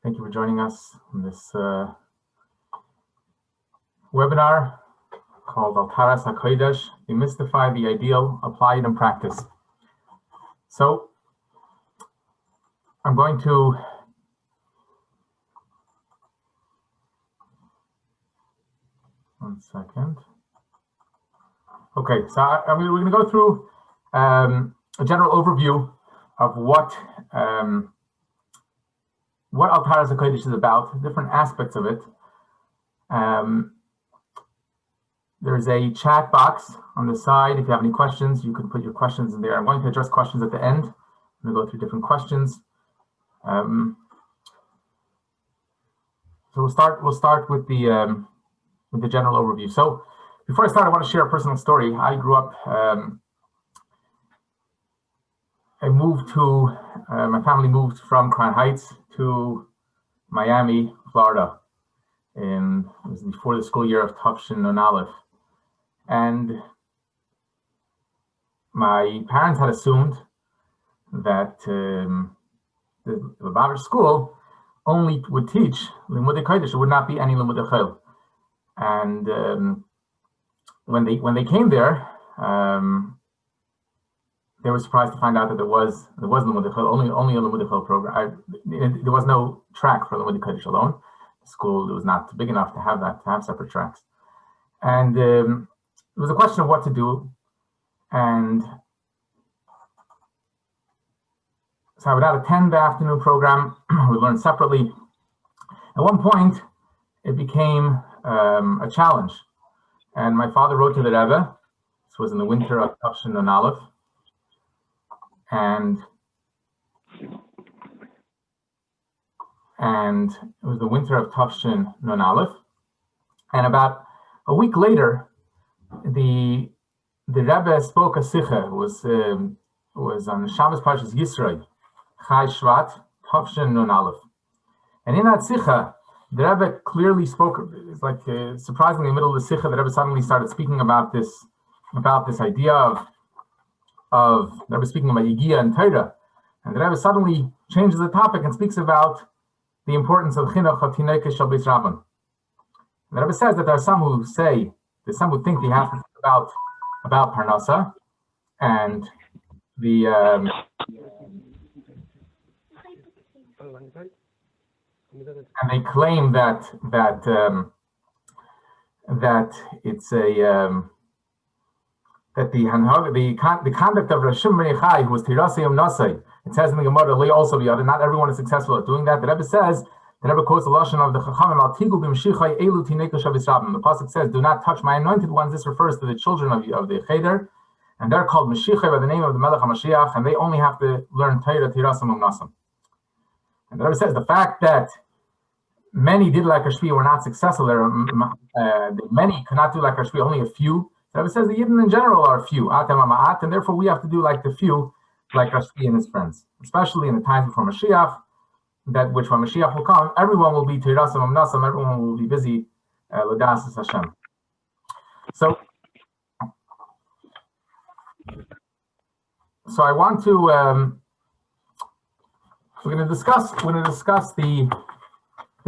Thank you for joining us in this webinar called Taharas HaKodesh, Demystify the Ideal, Apply It in Practice. So I'm going to one second. Okay, so we're going to go through a general overview of what Taharas HaKodesh is about, different aspects of it. There's a chat box on the side. If you have any questions, you can put your questions in there. I'm going to address questions at the end. I'm going to go through different questions. So we'll start with the general overview. So before I start, I want to share a personal story. I grew up. I moved to. My family moved from Crown Heights to Miami, Florida, and it was before the school year of Tufshin Nun Aleph. And my parents had assumed that the Baber school only would teach Limudei Kodesh. It would not be any Limudei Chol. And when they came there, they were surprised to find out that there was Limudei Chol, only a Limudei Chol program. There was no track for Limudei Kodesh alone. The school was not big enough to have separate tracks. And it was a question of what to do. And so I would not attend the afternoon program. We learned separately. At one point, it became a challenge. And my father wrote to the Rebbe. This was in the winter of Tufshin Nun Aleph. And it was the winter of Tufshin Nun Aleph. And about a week later, the Rebbe spoke a sicha. It was on Shabbos Parshas Yisroi, Chai Shvat, Tufshin Nun Aleph. And in that sicha, the Rebbe clearly spoke. It's like surprisingly, in the middle of the sicha, the Rebbe suddenly started speaking about this idea of the Rebbe speaking about Yigia and Torah, and the Rebbe suddenly changes the topic and speaks about the importance of chinuch hatineke shel beis rabban. The Rebbe says that there's some who think they have to think about parnasa, and and they claim that it's that the conduct of Rabbi Shimon Hellinger, who was Tirasei Nasai, it says in the Gemara, also the other. Not everyone is successful at doing that. The Rebbe says, the Rebbe quotes the lashon of the Chachamim, Al Tigu b'Mshichai Elu Tineka Shabbos Rabbim. The pasuk says, "Do not touch my anointed ones." This refers to the children of the Cheder, and they're called Mashichai by the name of the Melech HaMashiach, and they only have to learn Torah Tirasei Nasam. And the Rebbe says the fact that many did like Ashvi were not successful. Many could not do like Ashvi, only a few. The Rebbe says the Yidden in general are few, and therefore we have to do like the few, like Ashvi and his friends, especially in the times before Mashiach, which when Mashiach will come, everyone will be Tirasam Amnasam, everyone will be busy L'das Hashem. So I want to we're going to discuss there's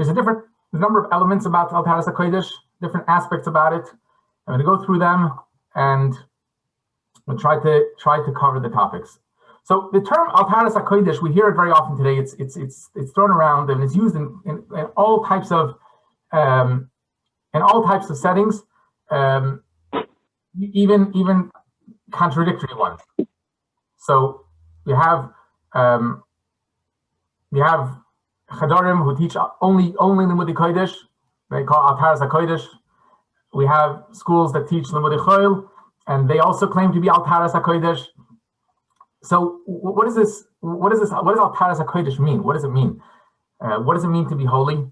a number of elements about Taharas HaKodesh, different aspects about it. I'm going to go through them and we'll try to cover the topics. So the term Taharas HaKodesh, we hear it very often today. It's thrown around and it's used in all types of settings, even contradictory ones. So you have Chadarim who teach only Limudei Kodesh. They call Taharas HaKodesh. We have schools that teach Limudei Chol, and they also claim to be Taharas HaKodesh. So what does Taharas HaKodesh mean? What does it mean? What does it mean to be holy?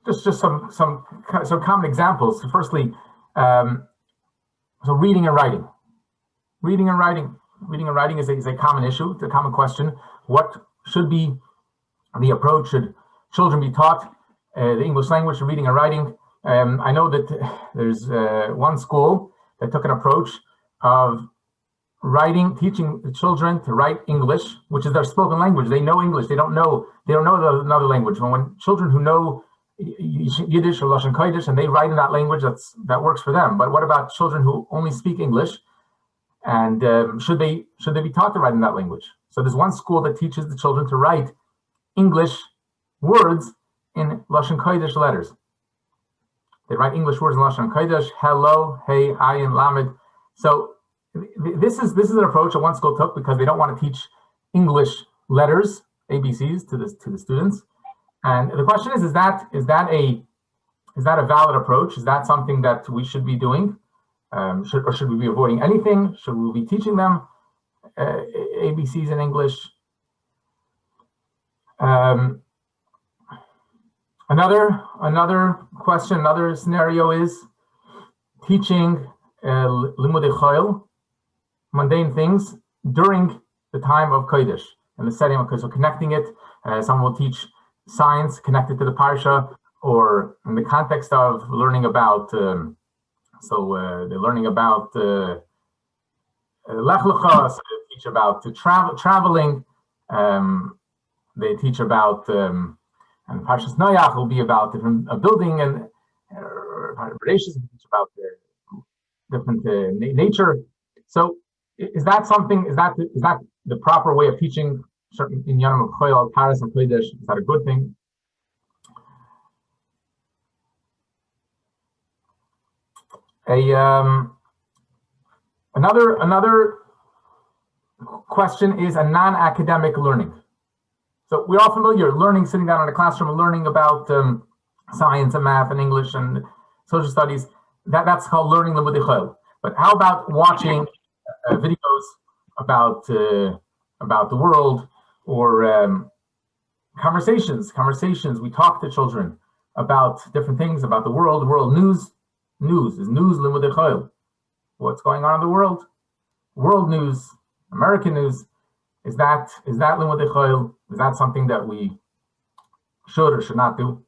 Just some common examples. So firstly, so reading and writing. Reading and writing is a common issue. It's a common question. What should be the approach? Should children be taught the English language, reading and writing? I know that there's one school that took an approach of teaching the children to write English, which is their spoken language. They know English. They don't know another language. When children who know Yiddish or Lashon Kodesh and they write in that language, that works for them. But what about children who only speak English? And should they be taught to write in that language? So there's one school that teaches the children to write English words in Lashon Kodesh letters. They write English words in Lashon Kodesh: hello, hey, ayin, lamed. So this is an approach that one school took because they don't want to teach English letters, ABCs, to the students. And the question is that a valid approach? Is that something that we should be doing? Should we be avoiding anything? Should we be teaching them ABCs in English? Another question, another scenario is teaching limudei chayil, mundane things, during the time of Kodesh, in the setting of Kodesh. So connecting it, someone will teach science connected to the parsha, or in the context of learning about. They're learning about Lech Lecha, so they teach about traveling. They teach about, and Parshas Noach will be about different building, and Bereshis will teach about different nature. So, is that the proper way of teaching certain inyanim of Choyal, Taharas HaKodesh? Is that a good thing? Another question is a non-academic learning. So we're all familiar sitting down in a classroom and learning about science and math and English and social studies. That's called learning limudei chayil. But how about watching videos about the world, or conversations? We talk to children about different things about the world news. News limudei chayil. What's going on in the world? World news, American news. Is that limudei chayil? Is that something that we should or should not do?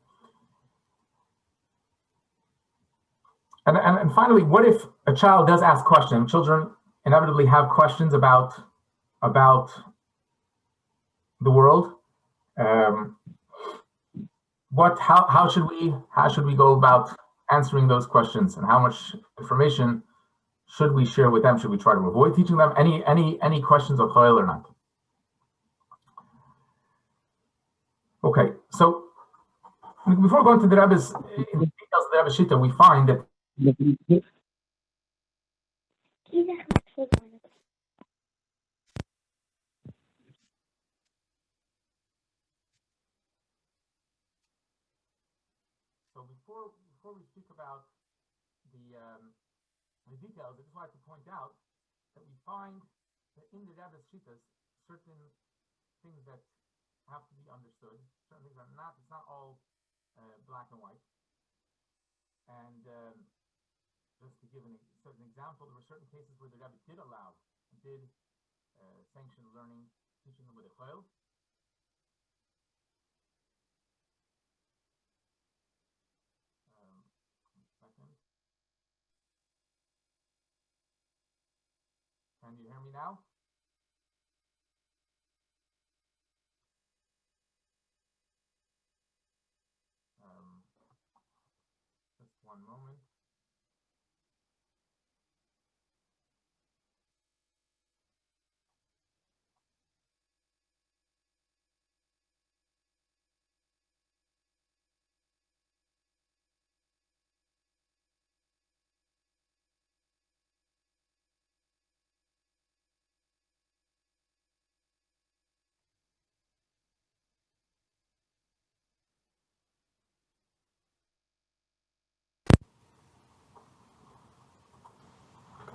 And finally, what if a child does ask questions? Children inevitably have questions about the world. How should we go about answering those questions, and how much information should we share with them? Should we try to avoid teaching them any questions of chayil or not? Okay, so before going to the Rebbe's in the details of the Rebbe's Shita, we find that so before we speak about the details, I just like to point out that we find that in the Rebbe's Shitas certain things that have to be understood. Certain things are not. It's not all black and white. And just to give an example, there were certain cases where the Rebbe did sanction teaching them with a chayil. Second. Can you hear me now? Just one moment.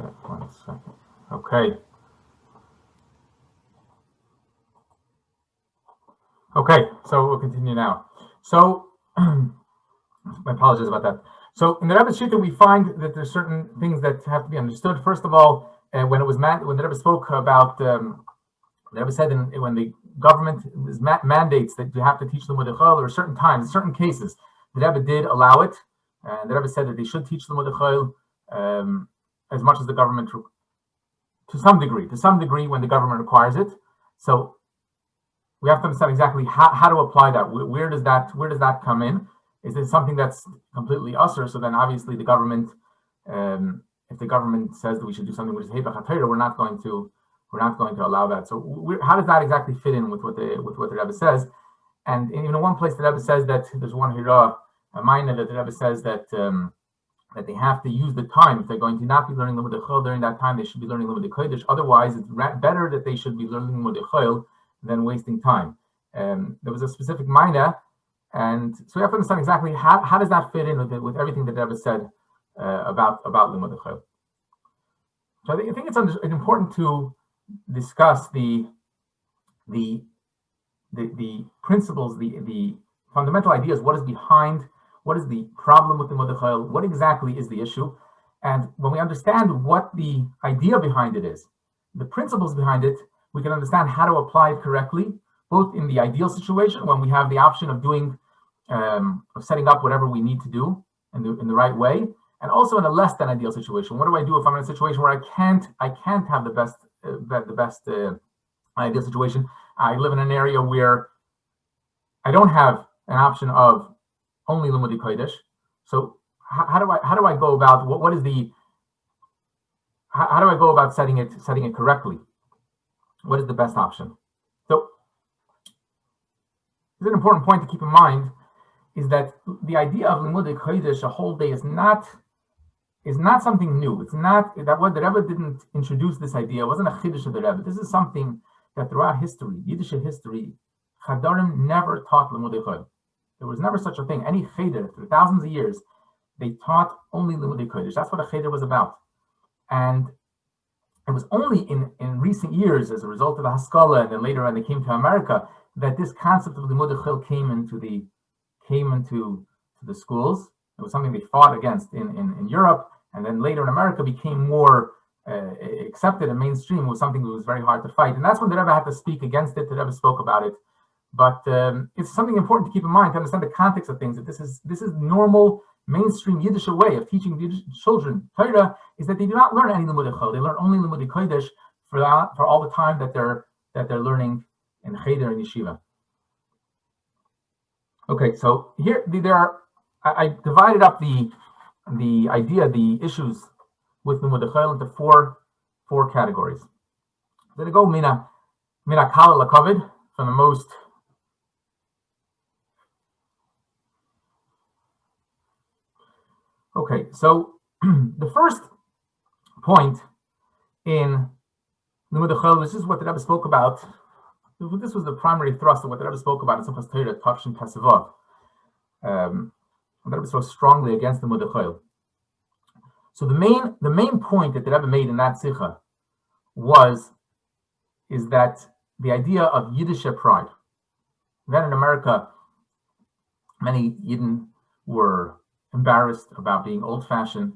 Okay, 1 second. Okay. Okay, so we'll continue now. So, I apologize about that. So, in the Rebbe's Shita, we find that there's certain things that have to be understood. First of all, when the Rebbe spoke about, the Rebbe said when the government mandates that you have to teach them with a chayil, there are certain times, certain cases, the Rebbe did allow it, and the Rebbe said that they should teach them with a chayil as much as the government to some degree when the government requires it. So we have to understand exactly how to apply that. Where does that come in? Is it something that's completely usher? So then obviously the government, if the government says that we should do something which is Hebach HaTorah, we're not going to allow that. So how does that exactly fit in with what the Rebbe says? And in one place the Rebbe says that there's one hira, a minor that the Rebbe says that that they have to use the time. If they're going to not be learning Limud Chol during that time, they should be learning Limud Kodesh. Otherwise, it's better that they should be learning Limud Chol than wasting time. There was a specific minor, and so we have to understand exactly how does that fit in with everything that Rebbe said about Limud Chol. So I think it's important to discuss the principles, the fundamental ideas. What is the problem with the Limud Chol? What exactly is the issue? And when we understand what the idea behind it is, the principles behind it, we can understand how to apply it correctly, both in the ideal situation when we have the option of doing, of setting up whatever we need to do in the right way, and also in a less than ideal situation. What do I do if I'm in a situation where I can't have the best ideal situation? I live in an area where I don't have an option of only Limud Kodesh. So how do I go about how do I go about setting it correctly? What is the best option? So an important point to keep in mind is that the idea of Limud Kodesh a whole day is not something new. It's not that what the Rebbe didn't introduce this idea. It wasn't a chiddush of the Rebbe. This is something that throughout history, Yiddish history, Chadarim never taught Limud Kodesh. There was never such a thing. Any cheder through thousands of years, they taught only Limud Kodesh. That's what a cheder was about. And it was only in recent years, as a result of the Haskalah, and then later when they came to America, that this concept of Limud Chol came into the schools. It was something they fought against in Europe, and then later in America became more accepted and mainstream. It was something that was very hard to fight, and that's when the Rebbe had to speak against it. The Rebbe spoke about it, but it's something important to keep in mind to understand the context of things. That this is normal mainstream Yiddish way of teaching Yiddish children Torah is that they do not learn any Limud Chol. They learn only Limud Kodesh for all the time that they're learning in Cheder and Yeshiva. Okay, so here I divided up the issues with Limud Chol into four categories. Then I go mina kala lakavid, from the most okay. So the first point in Limud Chol, this is what the Rebbe spoke about. This was the primary thrust of what the Rebbe spoke about in Simchas Torah, Tafshin Tesavav. The Rebbe spoke strongly against the Limud Chol. So the main point that the Rebbe made in that Sicha is that the idea of Yiddish pride. Then in America, many Yidden were embarrassed about being old-fashioned,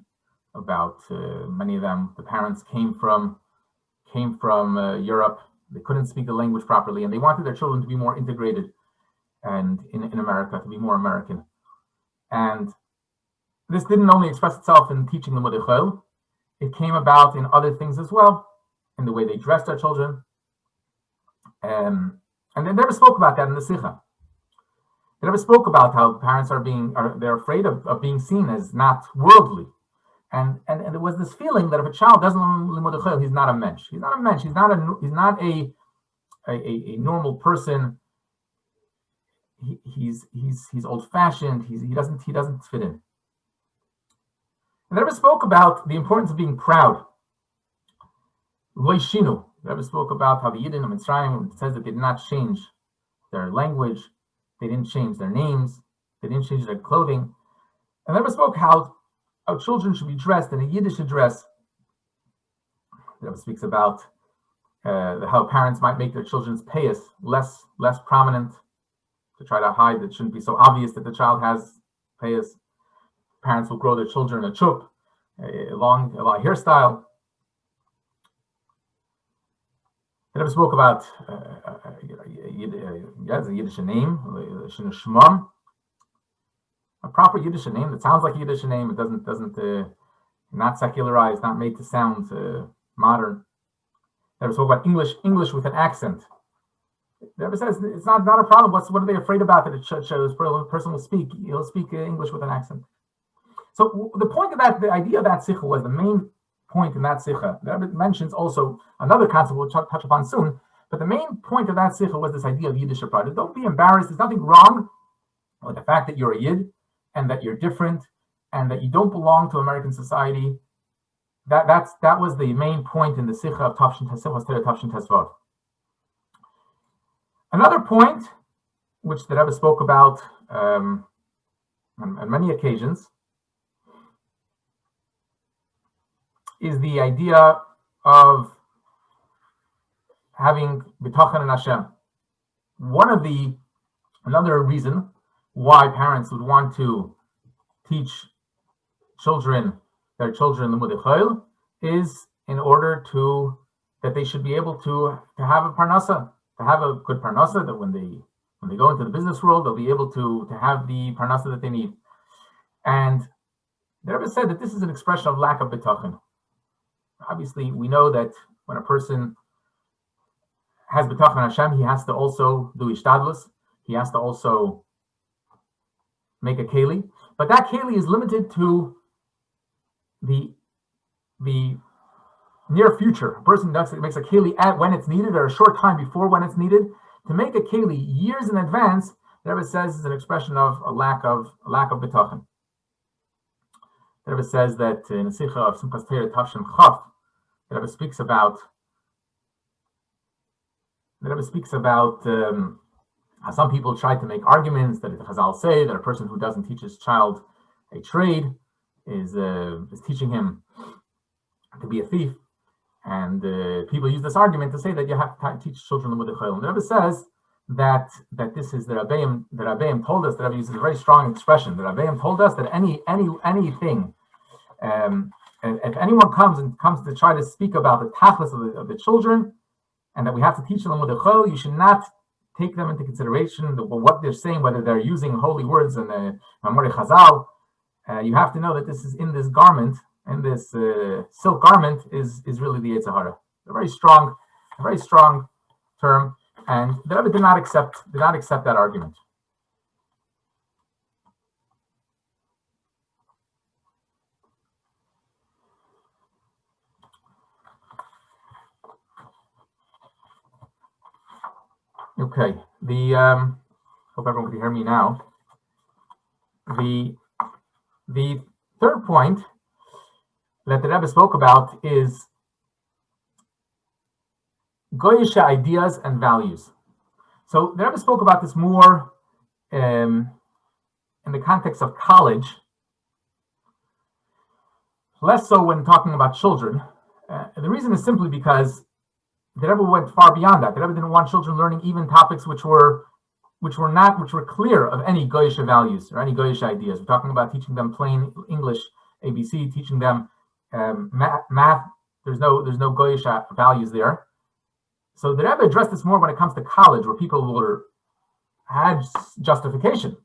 about many of them, the parents came from Europe. They couldn't speak the language properly, and they wanted their children to be more integrated and in America, to be more American. And this didn't only express itself in teaching Limud Chol, it came about in other things as well, in the way they dressed their children. And they never spoke about that in the Sicha. They never spoke about how parents they're afraid of being seen as not worldly. And there was this feeling that if a child doesn't learn Limud Chol, he's not a mensch. He's not a mensch. He's not a normal person. He's old-fashioned. He doesn't fit in. And they never spoke about the importance of being proud. Lo shinu. They never spoke about how the Yidden of Mitzrayim, it says that they did not change their language, they didn't change their names, they didn't change their clothing. And they never spoke how our children should be dressed in a Yiddish dress. It never speaks about how parents might make their children's payas less prominent, to try to hide that it shouldn't be so obvious that the child has payas. Parents will grow their children a chup, a long hairstyle. They never spoke about a Yiddish name, a proper Yiddish name that sounds like a Yiddish name. It doesn't not secularized, not made to sound modern. The Rebbe spoke about English with an accent. The Rebbe says it's not a problem. What are they afraid about that a person will speak? He'll speak English with an accent. So the point of that, the idea of that sikha was the main point in that sikha. The Rebbe mentions also another concept we'll touch upon soon. But the main point of that sikha was this idea of Yiddish pride. Don't be embarrassed. There's nothing wrong with the fact that you're a Yid and that you're different and that you don't belong to American society. That was the main point in the sikha of Tafshin Tesvav. Another point, which the Rebbe spoke about on many occasions, is the idea of having bitachon in Hashem. Another reason why parents would want to teach their children the Limudei Chayil is in order that they should be able to have a parnasa, to have a good parnasa, that when they go into the business world, they'll be able to have the parnasa that they need. And the Rebbe said that this is an expression of lack of bitachon. Obviously, we know that when a person has bitachon Hashem, he has to also do ishtadlus. He has to also make a keli. But that keli is limited to the near future. A person makes a keli when it's needed, or a short time before when it's needed. To make a keli years in advance, the Rebbe says, is an expression of a lack of bitachon. The Rebbe says that in the Sikha of Simchas Torah Tafshin Chaf, the Rebbe speaks about how some people try to make arguments that the Chazal say that a person who doesn't teach his child a trade is teaching him to be a thief, and people use this argument to say that you have to teach children Limudei Chayil. And the Rebbe says that this is the Rabbeim told us. The Rebbe uses a very strong expression. The Rabbeim told us that anything. If anyone comes to try to speak about the tachlis of the children, and that we have to teach them Limudei Chayil, you should not take them into consideration what they're saying, whether they're using holy words and the Mamorei Chazal. You have to know that this is in this garment, and this silk garment is really the Yetzer Hara. A very strong term, and the Rebbe did not accept that argument. Okay, hope everyone can hear me now. The third point that the Rebbe spoke about is Goyish ideas and values. So the Rebbe spoke about this more in the context of college, less so when talking about children. The reason is simply because the Rebbe went far beyond that. The Rebbe didn't want children learning even topics which were clear of any Goyish values or any Goyish ideas. We're talking about teaching them plain English, ABC, teaching them math. There's no Goyish values there. So the Rebbe addressed this more when it comes to college, where people had justification.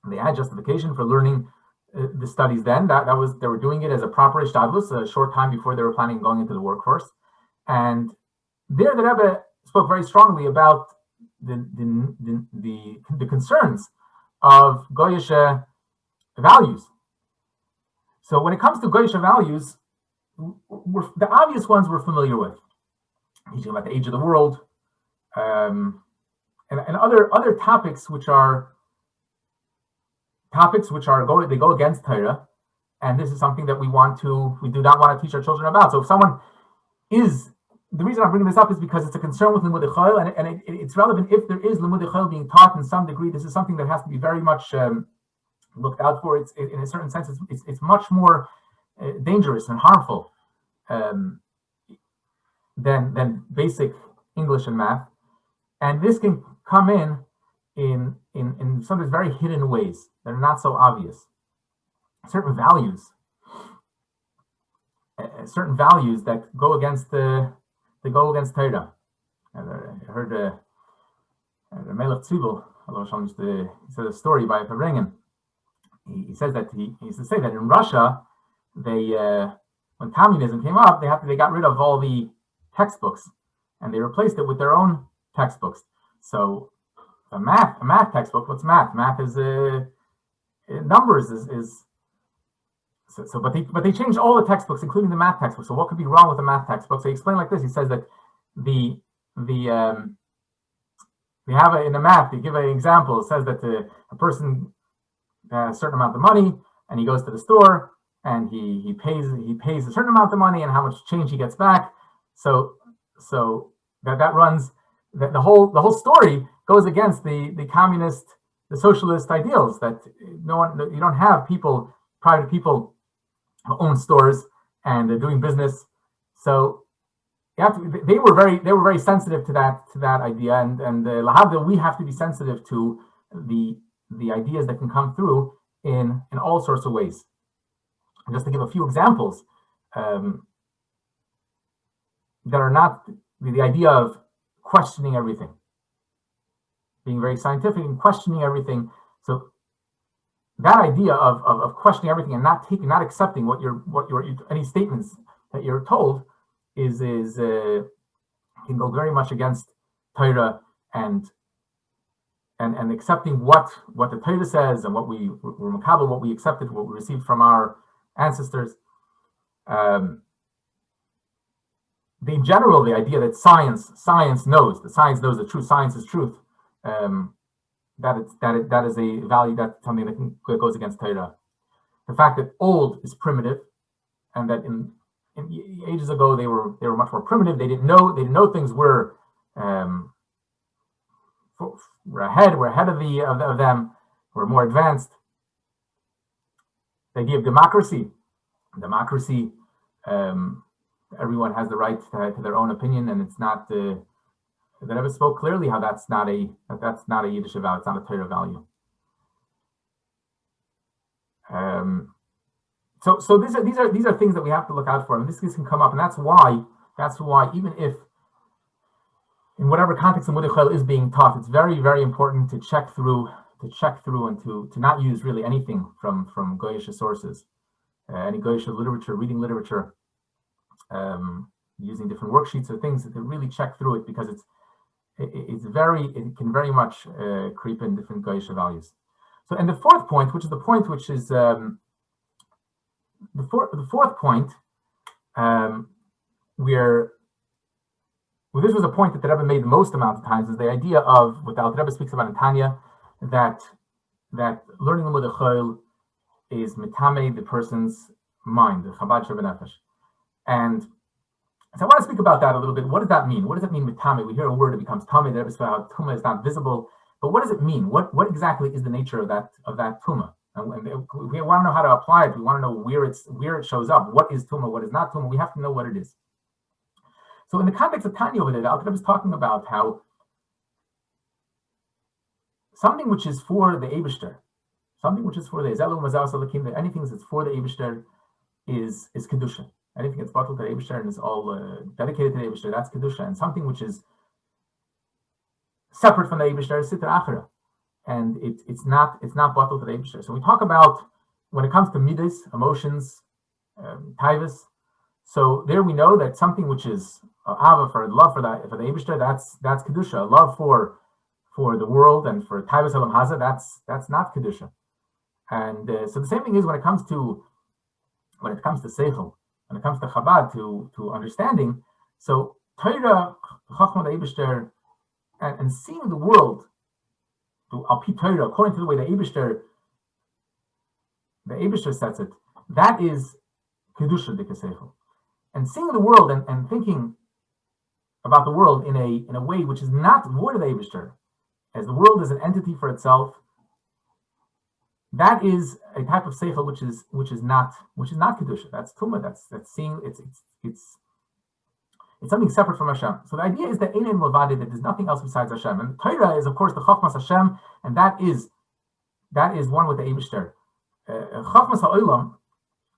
They had justification for learning the studies then. They were doing it as a proper ishtadlus, a short time before they were planning on going into the workforce. And there the Rebbe spoke very strongly about the concerns of Goyish values. So when it comes to Goyish values, the obvious ones we're familiar with. Teaching about the age of the world, and other topics which go against Torah, and this is something that we do not want to teach our children about. So if someone the reason I'm bringing this up is because it's a concern with Limudei Chayil, and it's relevant if there is Limudei Chayil being taught in some degree. This is something that has to be very much looked out for. It's in a certain sense, it's much more dangerous and harmful than basic English and math, and this can come in some very hidden ways that are not so obvious. Certain values that go against Torah. I heard the Melech Tzibel, he said a story by Fabrengen. He says that he used to say that in Russia, when communism came up, they got rid of all the textbooks and they replaced it with their own textbooks. So a math textbook. What's math? Math is numbers is so. But they changed all the textbooks, including the math textbook. So what could be wrong with the math textbook? So he explained like this. He says that we have in the math. They give an example. It says that a person has a certain amount of money, and he goes to the store, and he pays a certain amount of money, and how much change he gets back. So that runs the whole story goes against the communist, the socialist ideals that you don't have private people who own stores and they're doing business. So they were very sensitive to that idea, and lahavdil, we have to be sensitive to the ideas that can come through in all sorts of ways. And just to give a few examples, that are not the idea of questioning everything, being very scientific and questioning everything. So that idea of questioning everything and not accepting what any statements that you're told is can go very much against Torah and accepting what the Torah says and what we accepted, what we received from our ancestors. In general, the idea that science knows the truth, science is truth, that is a value, that's something that goes against Torah. The fact that old is primitive, and that in ages ago they were much more primitive. They didn't know things were we're ahead of them. We're more advanced. The idea of democracy. Everyone has the right to their own opinion, and it's not. The Rebbe spoke clearly how that's not a Yiddish value. It's not a Torah value. So these are things that we have to look out for, and this can come up, and that's why even if in whatever context the Mudachel is being taught, it's very, very important to check through and to not use really anything from Goyish sources, any Goyish literature, reading literature, using different worksheets or things to really check through it, because it can very much creep in different Goyish values. So, and the fourth point, which is the point which is the fourth point, this was a point that the Rebbe made the most amount of times, is the idea of what the Alter Rebbe speaks about in Tanya, that learning the Mudachel is mitame the person's mind, the Chabad Shebenefesh. And so I want to speak about that a little bit. What does that mean? What does it mean mitame? We hear a word, it becomes tame. The Rebbe says how tuma is not visible, but what does it mean? What exactly is the nature of that tuma? And we want to know how to apply it. We want to know where it shows up. What is tuma? What is not tuma? We have to know what it is. So in the context of Tanya over there, the Alter Rebbe is talking about how something which is for the Eibishter, something which is for the Ezelu Mazal Salakim, anything that's for the Eibishter is Kedusha. Anything that's bottled to the Eibishter and is all dedicated to the Eibishter, that's Kedusha. And something which is separate from the Eibishter is Sitra Achara. And it's not bottled to the Eibishter. So we talk about, when it comes to midas, emotions, taivas, so there we know that something which is Ava, for love for the Eibishter, that's Kedusha. Love for the world and for Taivas Elam Haza, that's not Kedusha. And so the same thing is when it comes to Seichel, when it comes to Chabad, to understanding. So Torah, Chachma the Eibishter, and seeing the world to Alpi Torah, according to the way the Eibishter sets it, that is Kedusha de Seichel. And seeing the world and thinking about the world in a way which is not void of the Eibishter, as the world is an entity for itself, that is a type of seichel which is not kedusha. That's tumah. That's seeing. It's something separate from Hashem. So the idea is that ein levade, that there's nothing else besides Hashem. And Torah is of course the chachmas Hashem, and that is one with the Eibishter. Chachmas ha'olam.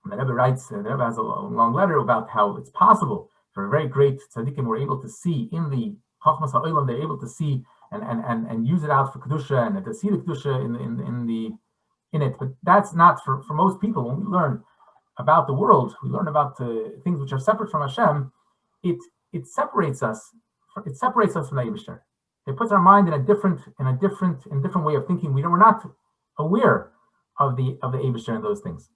The Rebbe writes. The Rebbe has a long letter about how it's possible for very great tzaddikim were able to see in the chachmas ha'olam. They're able to see and use it out for kedusha, and to see the kedusha in it. But that's not for most people. When we learn about the world, we learn about things which are separate from Hashem. It separates us it separates us from the Eibishter. It puts our mind in a different way of thinking. We're not aware of the Eibishter and those things.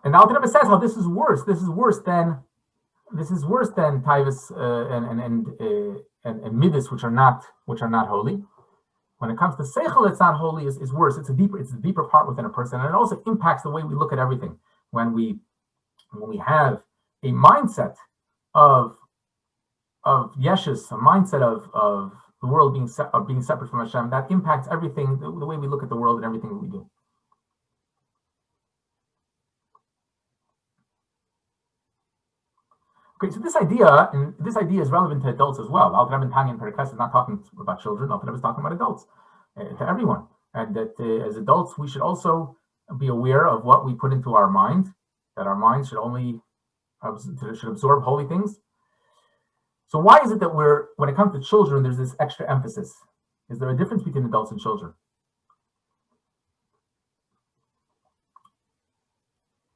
And now the Rebbe says how this is worse. This is worse than Taivas and Midas, which are not holy. When it comes to Seichel, it's not holy. Is worse. It's a deeper part within a person, and it also impacts the way we look at everything. When we have a mindset of Yeshus, a mindset of the world being separate from Hashem, that impacts everything, the way we look at the world and everything that we do. Okay, so this idea is relevant to adults as well. Al Rebbe Tanya in Perikles is not talking about children. Al Rebbe is talking about adults, to everyone, and that as adults we should also be aware of what we put into our mind. That our mind should absorb holy things. So why is it that when it comes to children, there's this extra emphasis? Is there a difference between adults and children?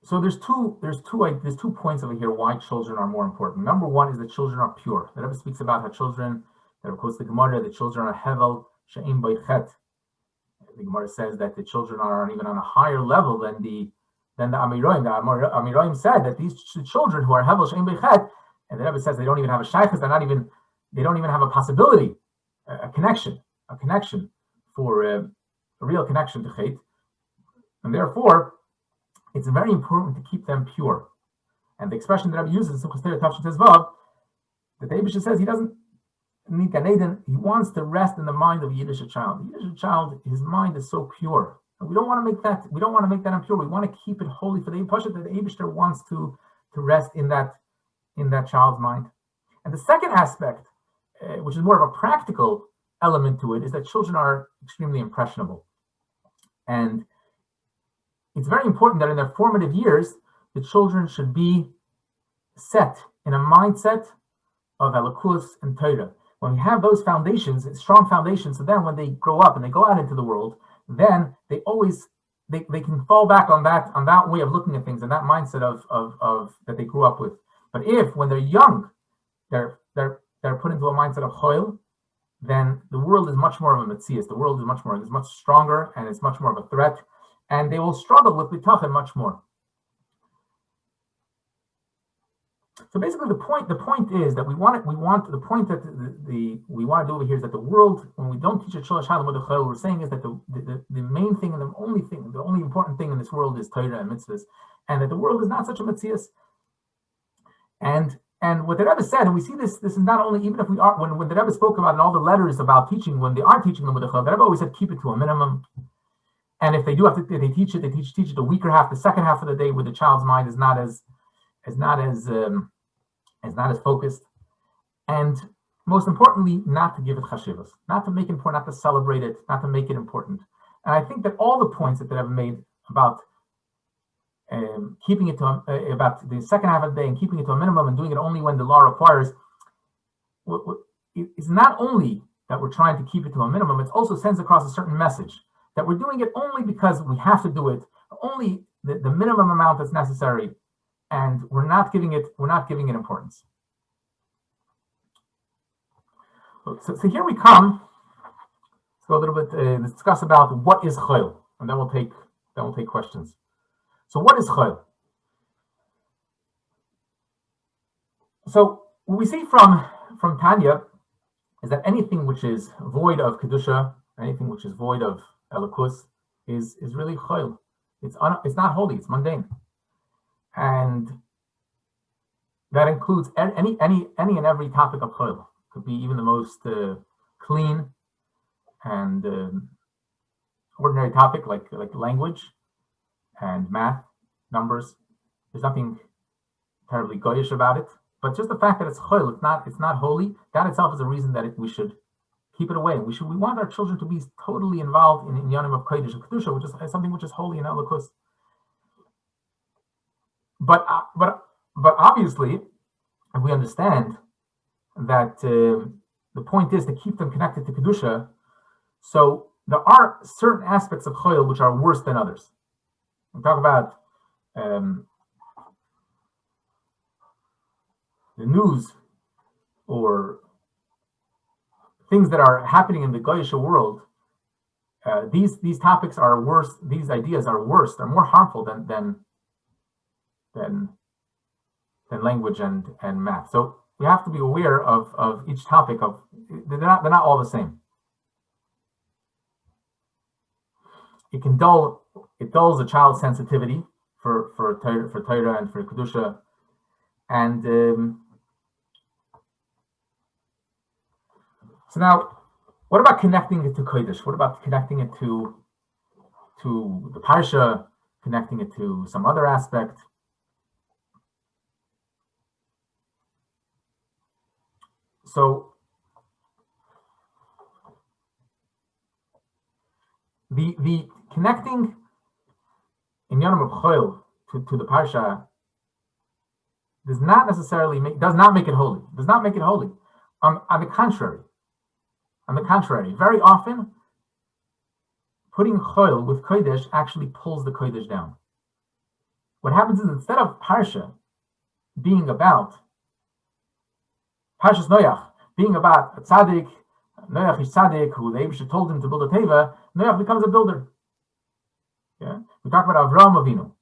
So there's two points over here why children are more important. Number one is that children are pure. The Rebbe speaks about how children, that quotes the Gemara, that children are hevel she'im boichet. The Gemara says that the children are even on a higher level than the Amiroim. The Amiroim said that these children who are hevel she'im boichet, and the Rebbe says they don't even have a shaykhus, they don't even have a possibility, a connection for a real connection to chet, and therefore it's very important to keep them pure. And the expression that Rabbi uses, that the Eibishter says he doesn't need Gan Eden, he wants to rest in the mind of a Yiddish child. The Yiddish child, his mind is so pure. And we don't want to make that impure. We want to keep it holy for the Eibishter, that the Eibishter wants to rest in that child's mind. And the second aspect, which is more of a practical element to it, is that children are extremely impressionable. And it's very important that in their formative years, the children should be set in a mindset of Elokus and Torah. When we have those foundations, strong foundations, so then when they grow up and they go out into the world, then they can fall back on that way of looking at things and that mindset of that they grew up with. But if when they're young, they're put into a mindset of choil, then the world is much more of a metzias. The world is much stronger, and it's much more of a threat. And they will struggle with bitachon much more. So basically, the point is that we want to do over here is that the world, when we don't teach a Shalosh Halam with the Chayil, we're saying is that the main thing and the only important thing in this world is Torah and mitzvahs, and that the world is not such a metzias. And what the Rebbe said, and we see this is not only, even if we are, when the Rebbe spoke about in all the letters about teaching, when they are teaching them with the Chayil, the Rebbe always said keep it to a minimum. And if they do they teach it the weaker half, the second half of the day, where the child's mind is not as focused. And most importantly, not to give it chashivos, not to make it important, not to celebrate it, not to make it important. And I think that all the points that I've made about keeping it to about the second half of the day and keeping it to a minimum and doing it only when the law requires, it's not only that we're trying to keep it to a minimum, it also sends across a certain message that we're doing it only because we have to do it, only the minimum amount that's necessary, and we're not giving it importance. So here we come. Let's go a little bit. Let's discuss about what is chayil, and then we'll take questions. So what is chayil? So what we see from Tanya is that anything which is void of kedusha, anything which is void of Elokus is really chayil. It's not holy. It's mundane, and that includes any and every topic of chayil. Could be even the most clean and ordinary topic like language and math, numbers. There's nothing terribly goyish about it, but just the fact that it's chayil, it's not holy. That itself is a reason that we should keep it away. We want our children to be totally involved in yanim of kodesh and kedusha, which is something which is holy and elokus. But obviously, if we understand that the point is to keep them connected to kedusha, so there are certain aspects of chayil which are worse than others. We talk about news or things that are happening in the Goyish world, these topics are worse. These ideas are worse. They're more harmful than language and math. So we have to be aware of each topic. They're not all the same. It dulls a child's sensitivity for Torah and for Kedusha, and so now, what about connecting it to Kodesh? What about connecting it to the Parsha, connecting it to some other aspect? So the connecting in Yom Chol to the Parsha does not make it holy. Does not make it holy. On the contrary, very often putting Chol with Kodesh actually pulls the Kodesh down. What happens is, instead of Parsha being about Parshas Noach, being about a tzaddik, Noach is tzaddik, who the Eibusha told him to build a teva, Noach becomes a builder. Yeah, we talk about Avraham Avinu.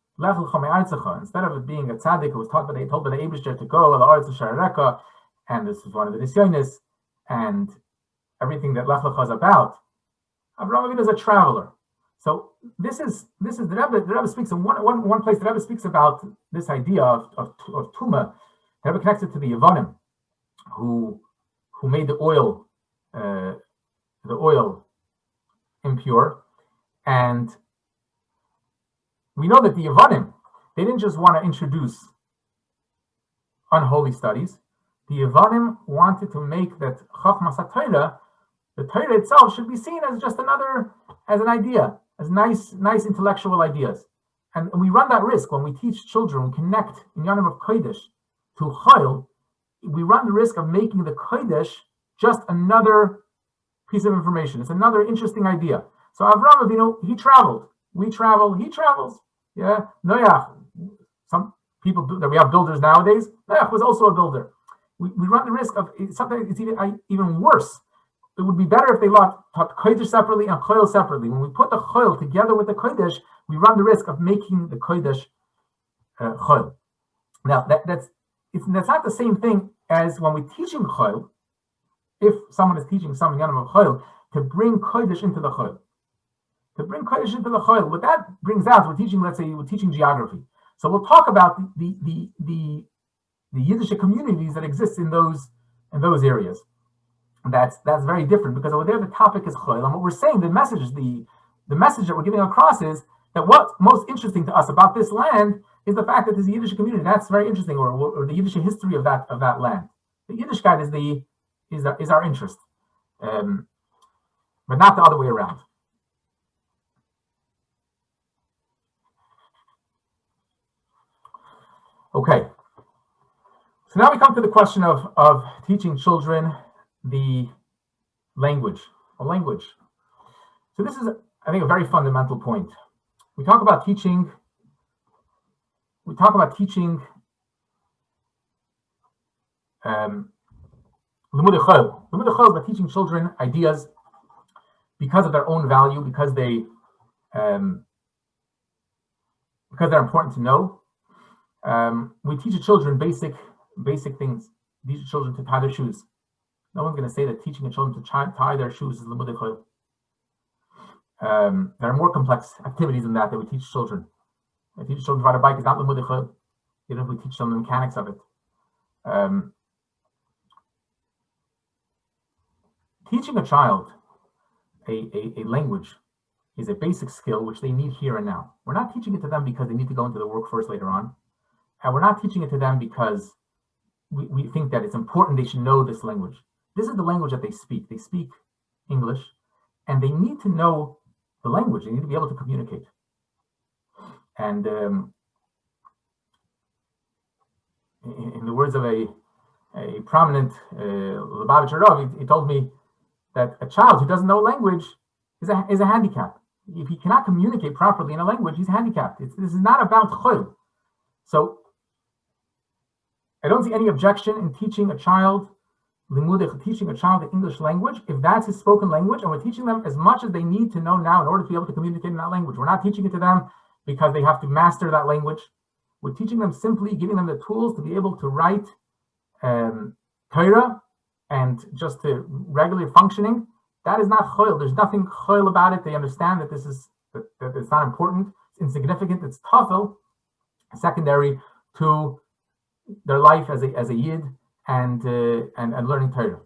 Instead of it being a tzaddik who was told by the Eibusha to go to the Aretz Sharareka, and this is one of the Nisyonis, and everything that Lech Lecha is about, Avraham Avinu is a traveler. So this is the Rebbe speaks in one place. The Rebbe speaks about this idea of Tuma. The Rebbe connects it to the Yevonim, who made the oil impure, and we know that the Yevonim, they didn't just want to introduce unholy studies. The Yevonim wanted to make that Chachmas HaTorah, the Torah itself, should be seen as just as an idea, as nice intellectual ideas. And we run that risk when we teach children, we connect in Yom of Kodesh to Chayil. We run the risk of making the Kodesh just another piece of information. It's another interesting idea. So Avraham Avinu, he traveled. We travel, he travels. Yeah, Noach. Some people that we have builders nowadays. Noach was also a builder. We run the risk of something. It's even worse. It would be better if they taught Kodesh separately and Chayil separately. When we put the Chayil together with the Kodesh, we run the risk of making the Kodesh Chayil. Now that's not the same thing as when we're teaching Chayil. If someone is teaching some Yanim of Chayil, to bring Kodesh into the Chayil. To bring Kodesh into the Chayil, what that brings out, we're teaching geography. So we'll talk about the Yiddish communities that exist in those areas. That's very different, because over there the topic is Chayil, and what we're saying, the message that we're giving across is that what's most interesting to us about this land is the fact that there's a Yiddish community. That's very interesting, or the Yiddish history of that land. The Yiddishkeit is our interest, but not the other way around. Okay, so now we come to the question of teaching children the language. So this is, I think, a very fundamental point. We talk about teaching. Limudei Chol. Limudei Chol is about teaching children ideas because of their own value, because they're important to know. We teach children basic things. Teach children to tie their shoes. No one's going to say that teaching a children to tie their shoes is limudei chol. There are more complex activities than that we teach children. I teach children to ride a bike is not limudei chol. Even if we teach them the mechanics of it. Teaching a child a language is a basic skill which they need here and now. We're not teaching it to them because they need to go into the workforce later on. And we're not teaching it to them because we think that it's important they should know this language. This is the language that they speak. They speak English, and they need to know the language. They need to be able to communicate. And in the words of a prominent Lubavitcher Rav, he told me that a child who doesn't know language is a handicap. If he cannot communicate properly in a language, he's handicapped. This is not about chol. So I don't see any objection in teaching a child the English language if that's his spoken language, and we're teaching them as much as they need to know now in order to be able to communicate in that language. We're not teaching it to them because they have to master that language. We're teaching them simply, giving them the tools to be able to write Torah and just to regular functioning. That is not choil. There's nothing choil about it. They understand that that it's not important, it's insignificant, it's tafel, secondary to their life as a yid and learning Torah.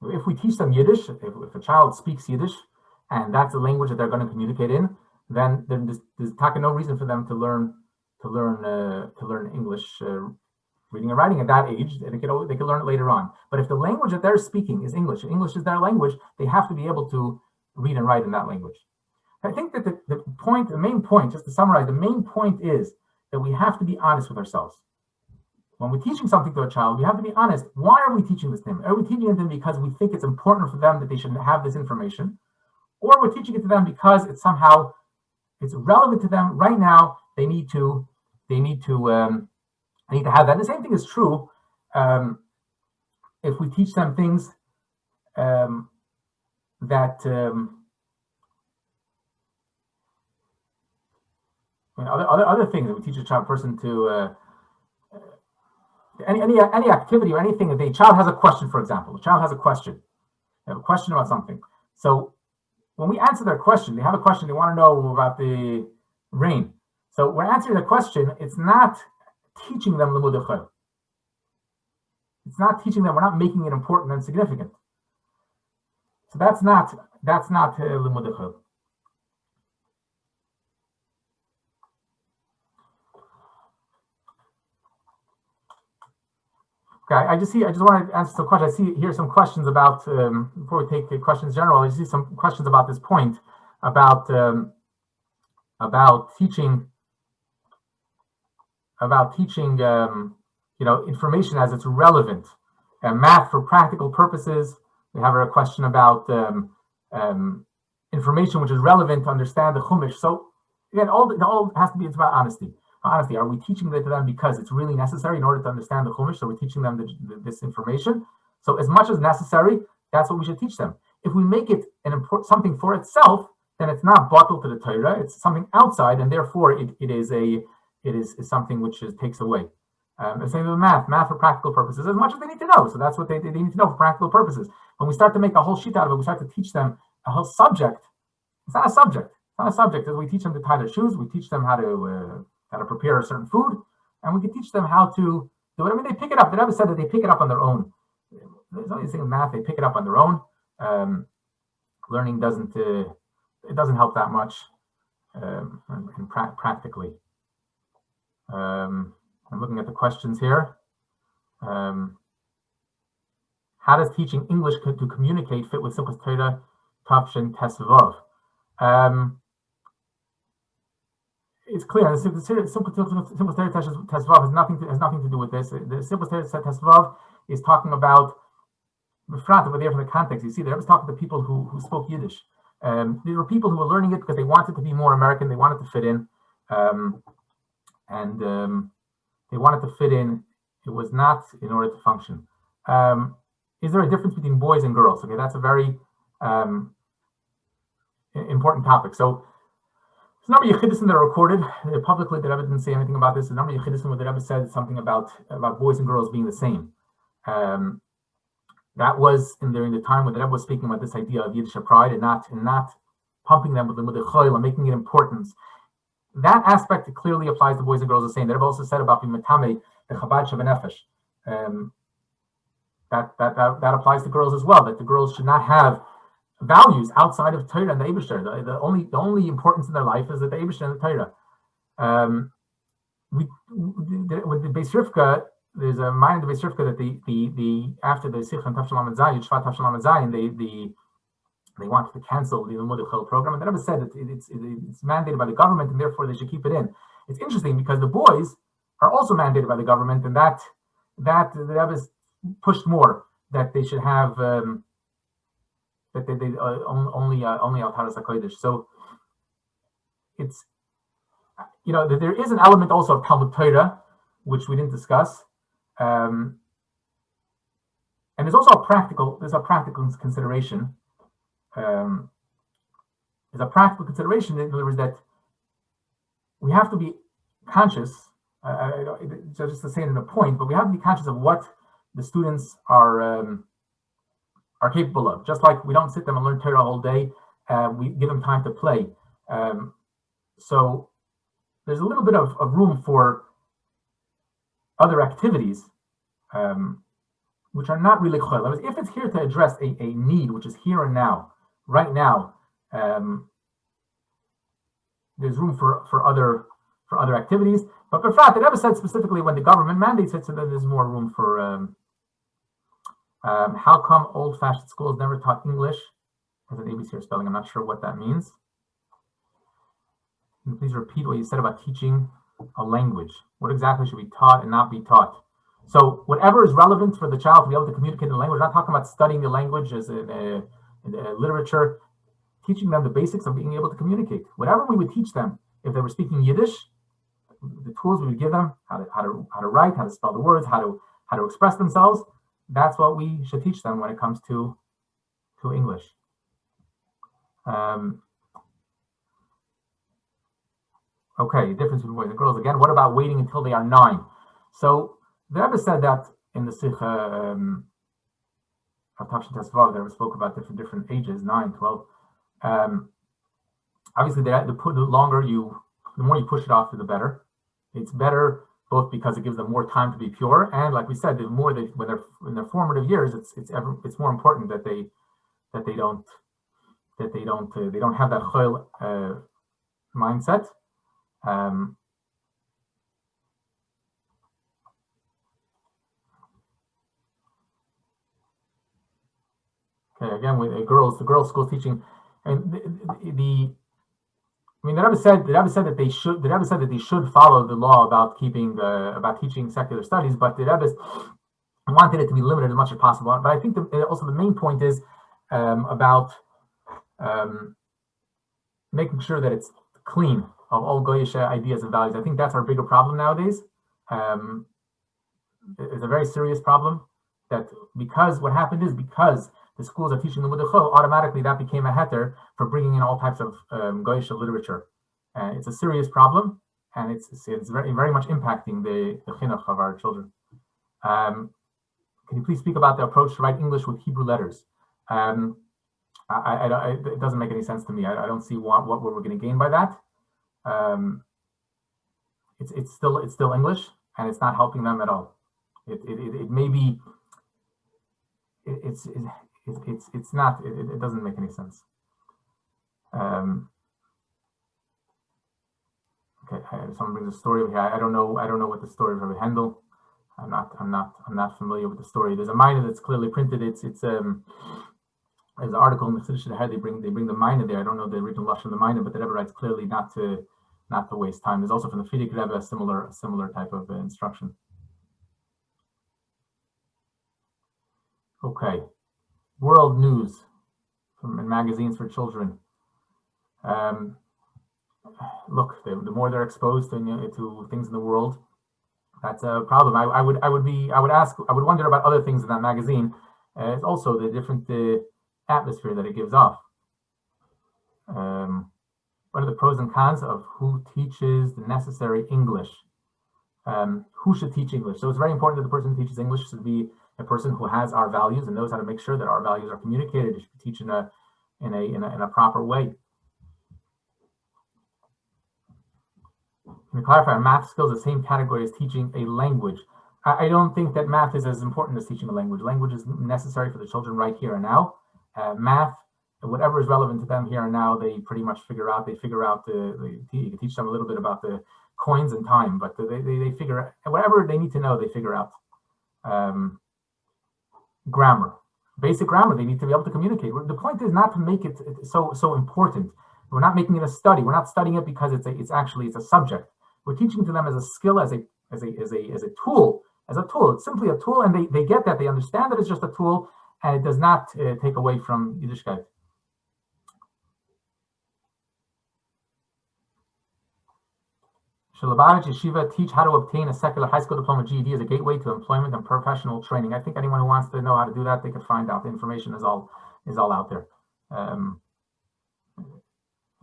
If we teach them Yiddish, if a child speaks Yiddish and that's the language that they're going to communicate in, then there's no reason for them to learn English, reading and writing at that age. They can learn it later on. But if the language that they're speaking is English, and English is their language, they have to be able to read and write in that language. I think that the main point, just to summarize, the main point is that we have to be honest with ourselves. When we're teaching something to a child, we have to be honest. Why are we teaching this to them? Are we teaching it to them because we think it's important for them that they should have this information? Or we're teaching it to them because it's relevant to them right now. They need to have that. And the same thing is true if we teach them things other things that we teach a person to any activity or anything. If a child has a question, for example, they have a question about something. So when we answer their question, they have a question, they want to know about the rain. So we're answering the question. It's not teaching them limud echad. It's not teaching them. We're not making it important and significant. So that's not limud echad. Okay, I just want to answer some questions. I see here some questions about before we take questions general. I see some questions about this point about teaching information as it's relevant, math for practical purposes. We have a question about information which is relevant to understand the chumash. So again, all has to be, it's about honesty. Honestly, are we teaching it to them because it's really necessary in order to understand the chumash? So we're teaching them this information. So as much as necessary, that's what we should teach them. If we make it something for itself, then it's not bottled to the Torah. It's something outside, and therefore it is something which takes away. The same with math for practical purposes, as much as they need to know. So that's what they need to know for practical purposes. When we start to make a whole sheet out of it, we start to teach them a whole subject. It's not a subject. It's not a subject. As we teach them to tie their shoes, we teach them how to prepare a certain food, and we can teach them how to do it. I mean, they pick it up. The Rebbe said that they pick it up on their own. There's no thing with math; they pick it up on their own. Learning doesn't help that much practically. I'm looking at the questions here. How does teaching English to communicate fit with Simchas Torah, Tafshin Tesvav? It's clear. The Simchas Torah Tesvav has nothing to do with this. The Simchas Torah Tesvav is talking about Befrat over there from the context. You see, there was talking to people who spoke Yiddish. There were people who were learning it because they wanted to be more American. They wanted to fit in, and they wanted to fit in. It was not in order to function. Is there a difference between boys and girls? Okay, that's a very important topic. So there's a number of Yechidisim that are recorded publicly. The Rebbe didn't say anything about this. A number of Yechidisim where the Rebbe said something about boys and girls being the same. That was during the time when the Rebbe was speaking about this idea of Yiddish pride and not pumping them with the Choil and making it important. That aspect clearly applies to boys and girls the same. The Rebbe also said about Bimatame, the Chabad Shabanefesh. That applies to girls as well, that the girls should not have values outside of Torah and the Eibusher. The only importance in their life is that the Eibusher and the Torah. With the Beis Rivka, there's a mind of Beis Rivka that the after the Sikh and Tafshel Lamed Zayin, Shvat Tafshel Lamed Zayin, they wanted to cancel the Limud Chol program, and the Rebbe said that it's mandated by the government, and therefore they should keep it in. It's interesting because the boys are also mandated by the government, and that the Rebbe pushed more that they should have that they only Taharas HaKodesh. So it's there is an element also of Talmud Torah, which we didn't discuss. And there's also a practical consideration. There's a practical consideration, in other words, that we have to be conscious, just to say it in a point, but we have to be conscious of what the students are capable of. Just like we don't sit them and learn Torah all day, we give them time to play. So there's a little bit of room for other activities, which are not really chol. If it's here to address a need, which is here and now, right now, there's room for other activities. But Befrat, it never said specifically when the government mandates it, so then there's more room for. How come old-fashioned schools never taught English? There's an ABC spelling. I'm not sure what that means. Can you please repeat what you said about teaching a language? What exactly should be taught and not be taught? So whatever is relevant for the child to be able to communicate in the language. We're not talking about studying the language as in literature. Teaching them the basics of being able to communicate. Whatever we would teach them, if they were speaking Yiddish, the tools we would give them, how to write, how to spell the words, how to express themselves. That's what we should teach them when it comes to English. Okay, difference between boys and girls. Again, what about waiting until they are 9? So the Rebbe said that in the Sikha of Tafshin Tesvav, the Rebbe spoke about different ages, 9, 12. Obviously, the more you push it off, the better. It's better both because it gives them more time to be pure, and like we said, the more when they're in their formative years, it's more important that they don't have that chol mindset. Okay, again with the girls school teaching, and the Rebbe said that they should. The Rebbe said that they should follow the law about teaching secular studies, but the Rebbe wanted it to be limited as much as possible. But I think also the main point is about making sure that it's clean of all goyish ideas and values. I think that's our bigger problem nowadays. It's a very serious problem. That because what happened is because the schools are teaching the Mudacho, automatically that became a heter for bringing in all types of goyish literature. It's a serious problem, and it's very, very much impacting the chinuch of our children. Can you please speak about the approach to write English with Hebrew letters? It doesn't make any sense to me. I don't see what we're going to gain by that. It's still English, and it's not helping them at all. It may be. It's not. It doesn't make any sense. Okay, someone brings a story over here. I don't know what the story of Rabbi Handel. I'm not familiar with the story. There's a minor that's clearly printed. There's an article in the Kudus ahead. They bring the minor there. I don't know the original lashon of the minor, but the Rebbe writes clearly not to waste time. There's also from the Frierdiker Rebbe a similar type of instruction. Okay, world news from magazines for children. Look, the more they're exposed to things in the world, that's a problem. I would wonder about other things in that magazine. It's also the different atmosphere that it gives off. What are the pros and cons of who teaches the necessary English? Who should teach English? So it's very important that the person who teaches English should be a person who has our values and knows how to make sure that our values are communicated. It should teach in a proper way. Can you clarify, math skills the same category as teaching a language? I don't think that math is as important as teaching a language. Language is necessary for the children right here and now. Math, whatever is relevant to them here and now, they pretty much figure out. You can teach them a little bit about the coins and time, but they figure out whatever they need to know. They figure out. Grammar, basic grammar. They need to be able to communicate. The point is not to make it so important. We're not making it a study. We're not studying it because it's a subject. We're teaching to them as a skill, as a tool. It's simply a tool, and they get that. They understand that it's just a tool, and it does not take away from Yiddishkeit. Shalabavich Yeshiva teach how to obtain a secular high school diploma GED as a gateway to employment and professional training. I think anyone who wants to know how to do that, they can find out. The information is all out there.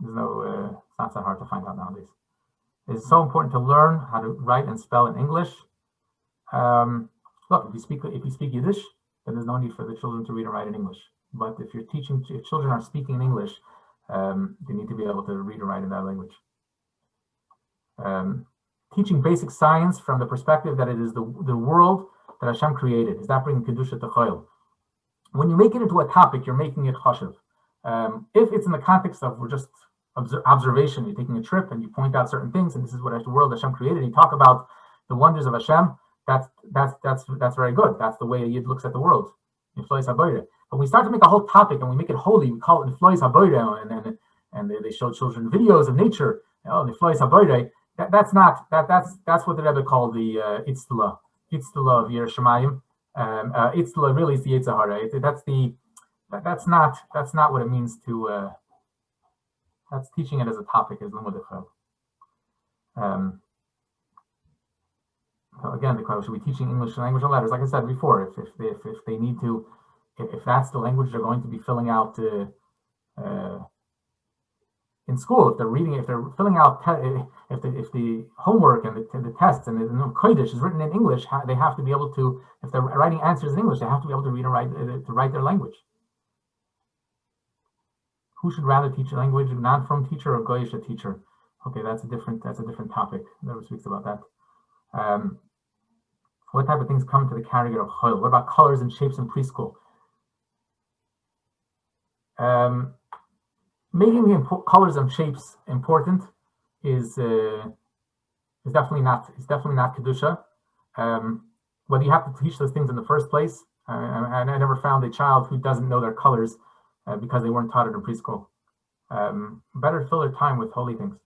There's no, it's not that hard to find out nowadays. It's so important to learn how to write and spell in English. Look, if you speak Yiddish, then there's no need for the children to read and write in English. But if children are speaking in English, they need to be able to read and write in that language. Teaching basic science from the perspective that it is the world that Hashem created. Is that bringing Kedusha to Chayil? When you make it into a topic, you're making it chashuv. If it's in the context of just observation, you're taking a trip and you point out certain things, and this is what the world Hashem created. You talk about the wonders of Hashem. That's very good. That's the way a Yid looks at the world. Niflois haboire. But we start to make a whole topic and we make it holy. We call it Niflois haboire, and they show children videos of nature. Oh, Niflois haboire. That's what the Rebbe called the Itztala of Yer Shemayim. Itztala really is the Yitzhahara. That's not what it means to. That's teaching it as a topic, as Limud Echad. Again, the question: should we be teaching English language and letters? Like I said before, if they need to, if that's the language they're going to be filling out in school, if they're reading, if they're filling out, if the homework and the tests and the Kodesh is written in English, they have to be able to. If they're writing answers in English, they have to be able to read and write to write their language. Who should rather teach a language, a non-from teacher or goyish teacher? Okay, that's a different topic. Never speaks about that. What type of things come to the category of chayil? What about colors and shapes in preschool? Making the colors and shapes important is definitely not kedusha. Whether you have to teach those things in the first place, I never found a child who doesn't know their colors because they weren't taught it in preschool. Better to fill their time with holy things.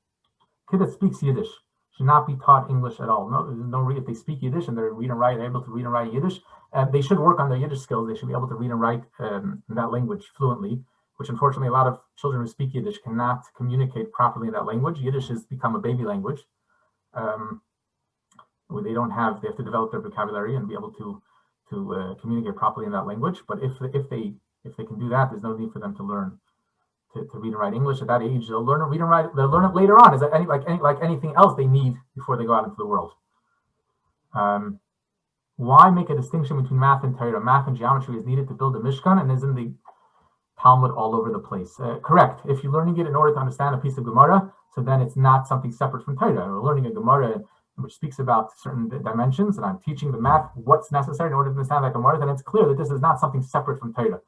Kid that speaks Yiddish should not be taught English at all. If they speak Yiddish and they're able to read and write Yiddish, they should work on their Yiddish skills. They should be able to read and write in that language fluently, which unfortunately a lot of children who speak Yiddish cannot communicate properly in that language. Yiddish has become a baby language. They have to develop their vocabulary and be able to communicate properly in that language. But if they can do that, there's no need for them to learn to read and write English at that age. They'll learn to read and write. They'll learn it later on. Is that like anything else they need before they go out into the world? Why make a distinction between math and Torah? Math and geometry is needed to build a Mishkan and is in the Talmud all over the place. Correct. If you're learning it in order to understand a piece of Gemara, so then it's not something separate from Torah. We're learning a Gemara which speaks about certain dimensions, and I'm teaching the math what's necessary in order to understand that Gemara, then it's clear that this is not something separate from Torah.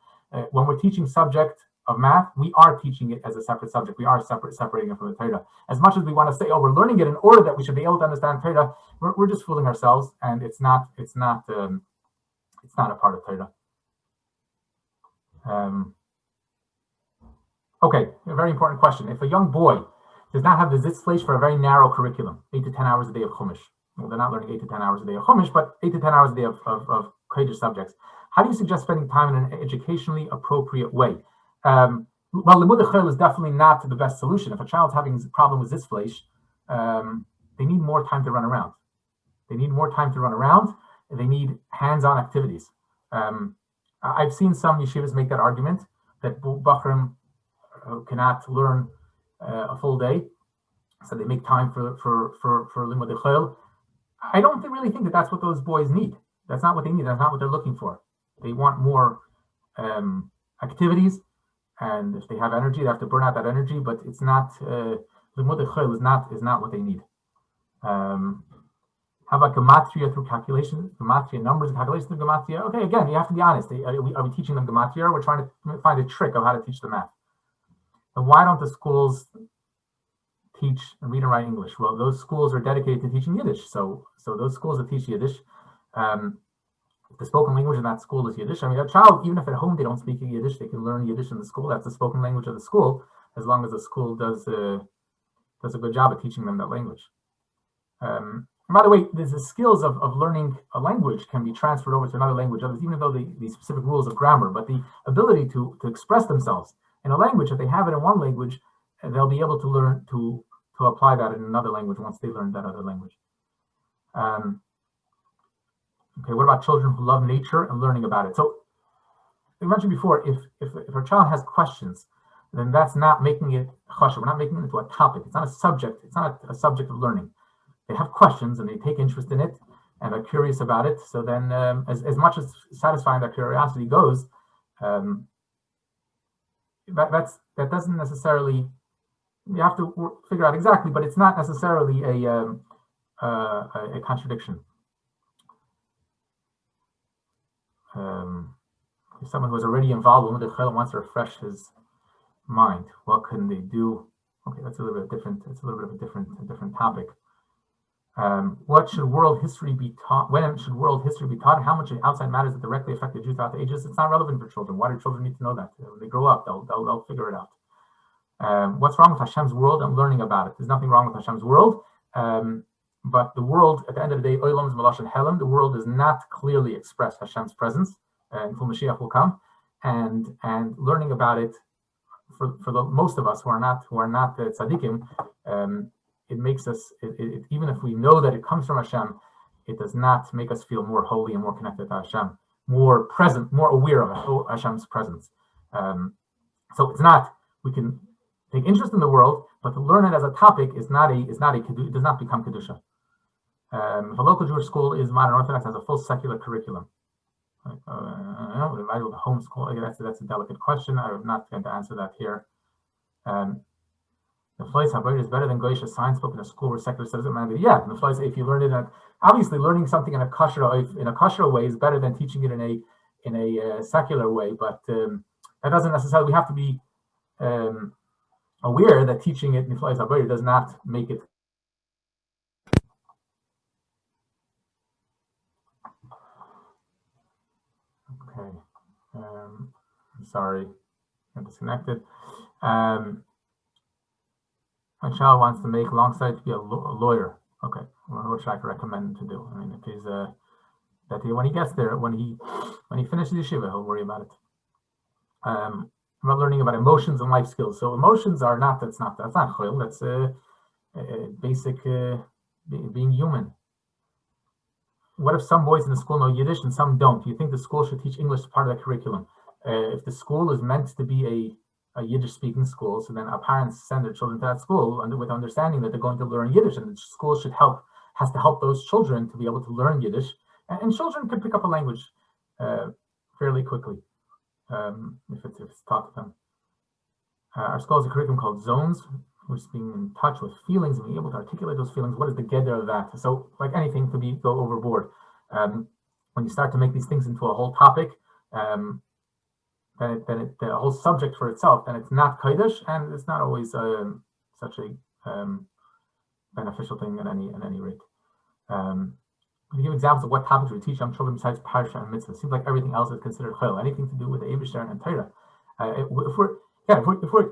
When we're teaching subject of math, we are teaching it as a separate subject. We are separating it from the Torah. As much as we want to say, we're learning it in order that we should be able to understand Torah, we're just fooling ourselves, and it's not a part of Torah. Okay, a very important question. If a young boy does not have the zitzfleish for a very narrow curriculum, 8 to 10 hours a day of Chumash, well, they're not learning 8 to 10 hours a day of Chumash, but 8 to 10 hours a day of Kodesh subjects. How do you suggest spending time in an educationally appropriate way? Well, Limud Echel is definitely not the best solution. If a child's having a problem with zitzfleish, they need more time to run around. They need hands-on activities. I've seen some yeshivas make that argument that Bachrim cannot learn a full day, so they make time for Limud Echel. I don't really think that that's what those boys need. That's not what they need. That's not what they're looking for. They want more activities, and if they have energy, they have to burn out that energy. But it's not Limud Echel is not what they need. How about gematria through calculation? Gematria numbers and calculations through gematria. Okay, again, you have to be honest. Are we teaching them gematria, or we're trying to find a trick of how to teach them math? And why don't the schools teach and read and write English? Well, those schools are dedicated to teaching Yiddish. So those schools that teach Yiddish, the spoken language in that school is Yiddish. I mean, a child, even if at home they don't speak Yiddish, they can learn Yiddish in the school. That's the spoken language of the school, as long as the school does a good job at teaching them that language. And by the way, the skills of learning a language can be transferred over to another language, even though the specific rules of grammar, but the ability to express themselves in a language, if they have it in one language, they'll be able to learn to to apply that in another language once they learn that other language. Okay, what about children who love nature and learning about it? So we mentioned before, if a child has questions, then that's not making it chashuv. We're not making it into a topic. It's not a subject. It's not a subject of learning. They have questions and they take interest in it and are curious about it. So then, as much as satisfying their curiosity goes, that doesn't necessarily. You have to figure out exactly, but it's not necessarily a contradiction. If someone who was already involved with the chel wants to refresh his mind, what can they do? Okay, that's a little bit different. It's a little bit of a different topic. What should world history be taught? When should world history be taught? How much outside matters that directly affect the Jews throughout the ages? It's not relevant for children. Why do children need to know that? When they grow up, they'll figure it out. What's wrong with Hashem's world? I'm learning about it. There's nothing wrong with Hashem's world. But the world, at the end of the day, Olam is Malashon Helam. The world does not clearly express Hashem's presence until Mashiach will come, and learning about it for the most of us who are not tzaddikim, it makes us even if we know that it comes from Hashem, it does not make us feel more holy and more connected to Hashem, more present, more aware of Hashem's presence. So it's not, we can take interest in the world, but to learn it as a topic is not it does not become kedusha. If a local Jewish school is modern Orthodox, has a full secular curriculum. Homeschool, that's a delicate question. I'm not going to answer that here. The Flies Habayit is better than Goyish science book in a school where secular studies are mandated. Yeah, the Flies, if you learn it, obviously learning something in a kosher way is better than teaching it in a secular way. But that doesn't necessarily. We have to be aware that teaching it in the Flies Habayit does not make it. Okay, I'm sorry, I'm disconnected. My child wants to make alongside to be a lawyer. Okay, well, what should I recommend him to do? I mean, if he's when he gets there, when he finishes yeshiva, he'll worry about it. I'm not learning about emotions and life skills. So emotions are not. That's not chayil. That's basic being human. What if some boys in the school know Yiddish and some don't? Do you think the school should teach English as part of the curriculum? If the school is meant to be a Yiddish-speaking school, so then our parents send their children to that school with understanding that they're going to learn Yiddish, and the school has to help those children to be able to learn Yiddish, and children can pick up a language fairly quickly if it's taught to them. Our school has a curriculum called Zones, which is being in touch with feelings and being able to articulate those feelings. What is the gedder of that? So, like anything, go overboard. When you start to make these things into a whole topic, then the whole subject for itself, then it's not Kodesh, and it's not always such a beneficial thing at any rate. Can you give examples of what topics we teach young children besides Parsha and Mitzvah? It seems like everything else is considered chayil, anything to do with the Eibishter and Torah. If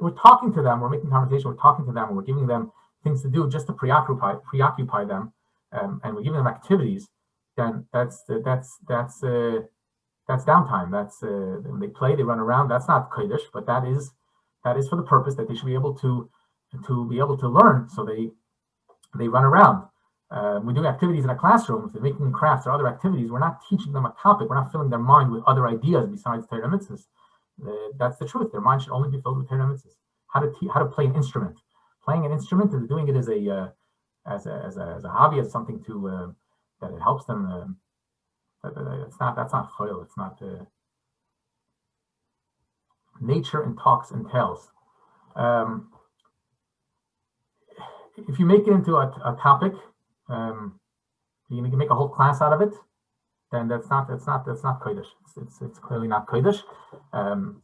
we're talking to them, we're making conversation, we're talking to them, we're giving them things to do just to preoccupy them, and we're giving them activities, then that's downtime. That's they play, they run around. That's not kodesh, but that is for the purpose that they should be able to learn. So they run around. We do activities in a classroom. If they're making crafts or other activities, we're not teaching them a topic. We're not filling their mind with other ideas besides Torah mitzvahs. That's the truth. Their mind should only be filled with Torah mitzvahs. How to play an instrument. Playing an instrument and doing it as a hobby, as something to that it helps them. That's not chayil. It's not nature and talks and tales. If you make it into a topic, you can make a whole class out of it. Then that's not kodesh. It's clearly not kodesh. The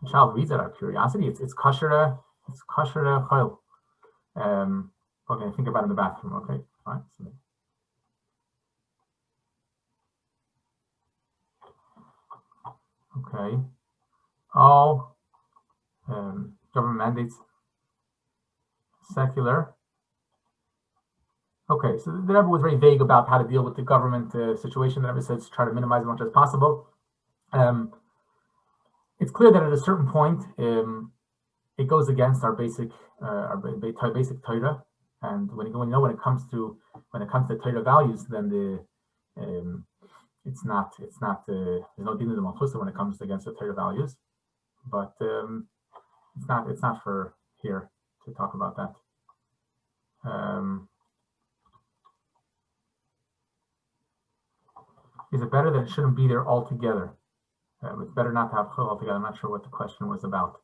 child reads it out of curiosity. It's kosher. It's kosher chayil. Okay, think about it in the bathroom. Okay, fine. Okay, all government mandates secular. Okay, so the Rebbe was very vague about how to deal with the government situation. The Rebbe says try to minimize as much as possible. It's clear that at a certain point, it goes against our basic Torah. And when it comes to Torah values, then it's not there's no din of the malchusa when it comes against the Torah values, but it's not for here to talk about that. Is it better that it shouldn't be there altogether? It's better not to have chil altogether. I'm not sure what the question was about.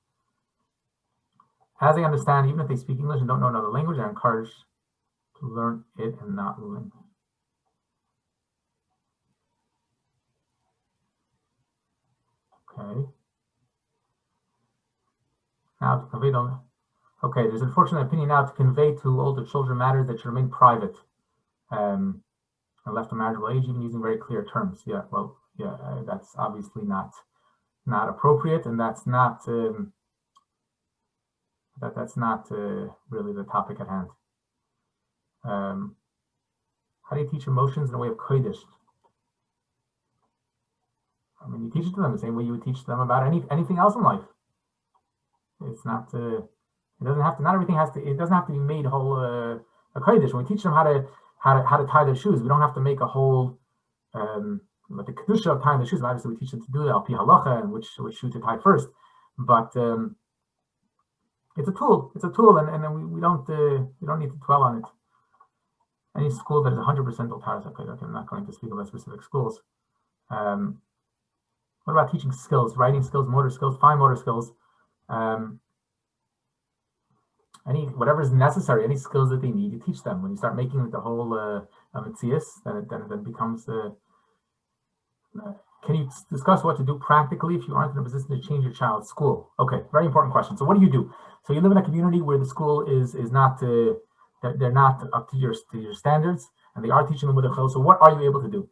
As I understand, even if they speak English and don't know another language, they're encouraged to learn it and not learn. Okay. Now to convey them. Okay, there's an unfortunate opinion now to convey to older children matters that should remain private, and left to marriageable age, even using very clear terms. Yeah, well, yeah, that's obviously not appropriate, and that's not that's not really the topic at hand. How do you teach emotions in a way of Kodesh? I mean, you teach it to them the same way you would teach them about anything else in life. It's not. It doesn't have to. Not everything has to. It doesn't have to be made whole a Kodesh. When we teach them how to tie their shoes, we don't have to make a whole. But the Kudus of tying the shoes, obviously we teach them to do that al pi halacha and which shoe to tie first. But it's a tool. It's a tool, and we don't need to dwell on it. Any school that is 100% Taharas HaKodesh. I'm not going to speak about specific schools. What about teaching skills, writing skills, motor skills, fine motor skills? Whatever is necessary, any skills that they need, you teach them. When you start making it the whole mitzias, then it becomes can you discuss what to do practically if you aren't in a position to change your child's school? Okay, very important question. So what do you do? So you live in a community where the school is not they're not up to your standards, and they are teaching them with a chil. So what are you able to do?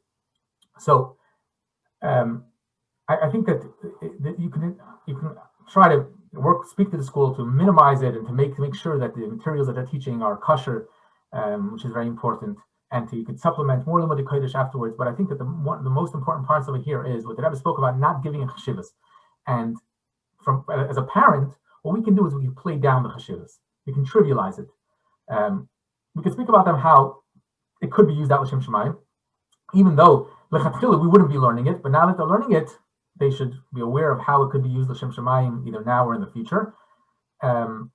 So I think that you can try to speak to the school to minimize it and to make sure that the materials that they're teaching are kosher, which is very important. And you could supplement more Limud Kodesh afterwards. But I think that the most important parts of it here is what the Rebbe spoke about, not giving a chashivas. And as a parent, what we can do is we can play down the chashivas. We can trivialize it. We can speak about them how it could be used out l'shem shamayim, even though lechatchila we wouldn't be learning it. But now that they're learning it, they should be aware of how it could be used l'shem shamayim either now or in the future. And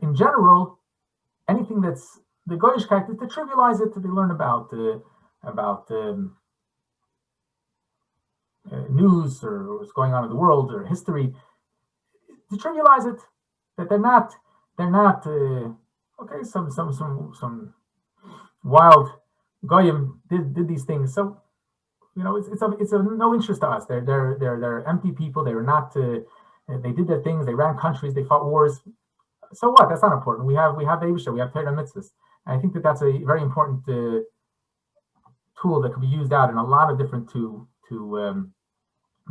in general, anything that's the goyishkeit, to trivialize it, to learn about news or what's going on in the world or history, to trivialize it, that they're not okay. Some wild goyim did these things, so it's of no interest to us. They're empty people. They were not. They did their things. They ran countries. They fought wars. So what? That's not important. We have the Eibusha. We have Torah mitzvahs. And I think that that's a very important tool that can be used out in a lot of different to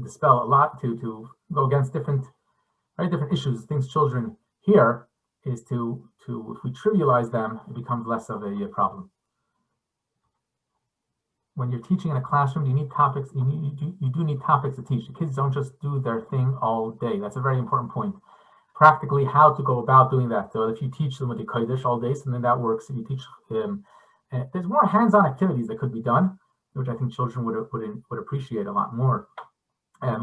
dispel a lot to go against very different issues. Things children hear is to if we trivialize them, it becomes less of a problem. When you're teaching in a classroom, you need topics. You do need topics to teach. The kids don't just do their thing all day. That's a very important point. Practically, how to go about doing that. So if you teach them with the Kodesh all day, so then that works. If you teach there's more hands-on activities that could be done, which I think children would appreciate a lot more.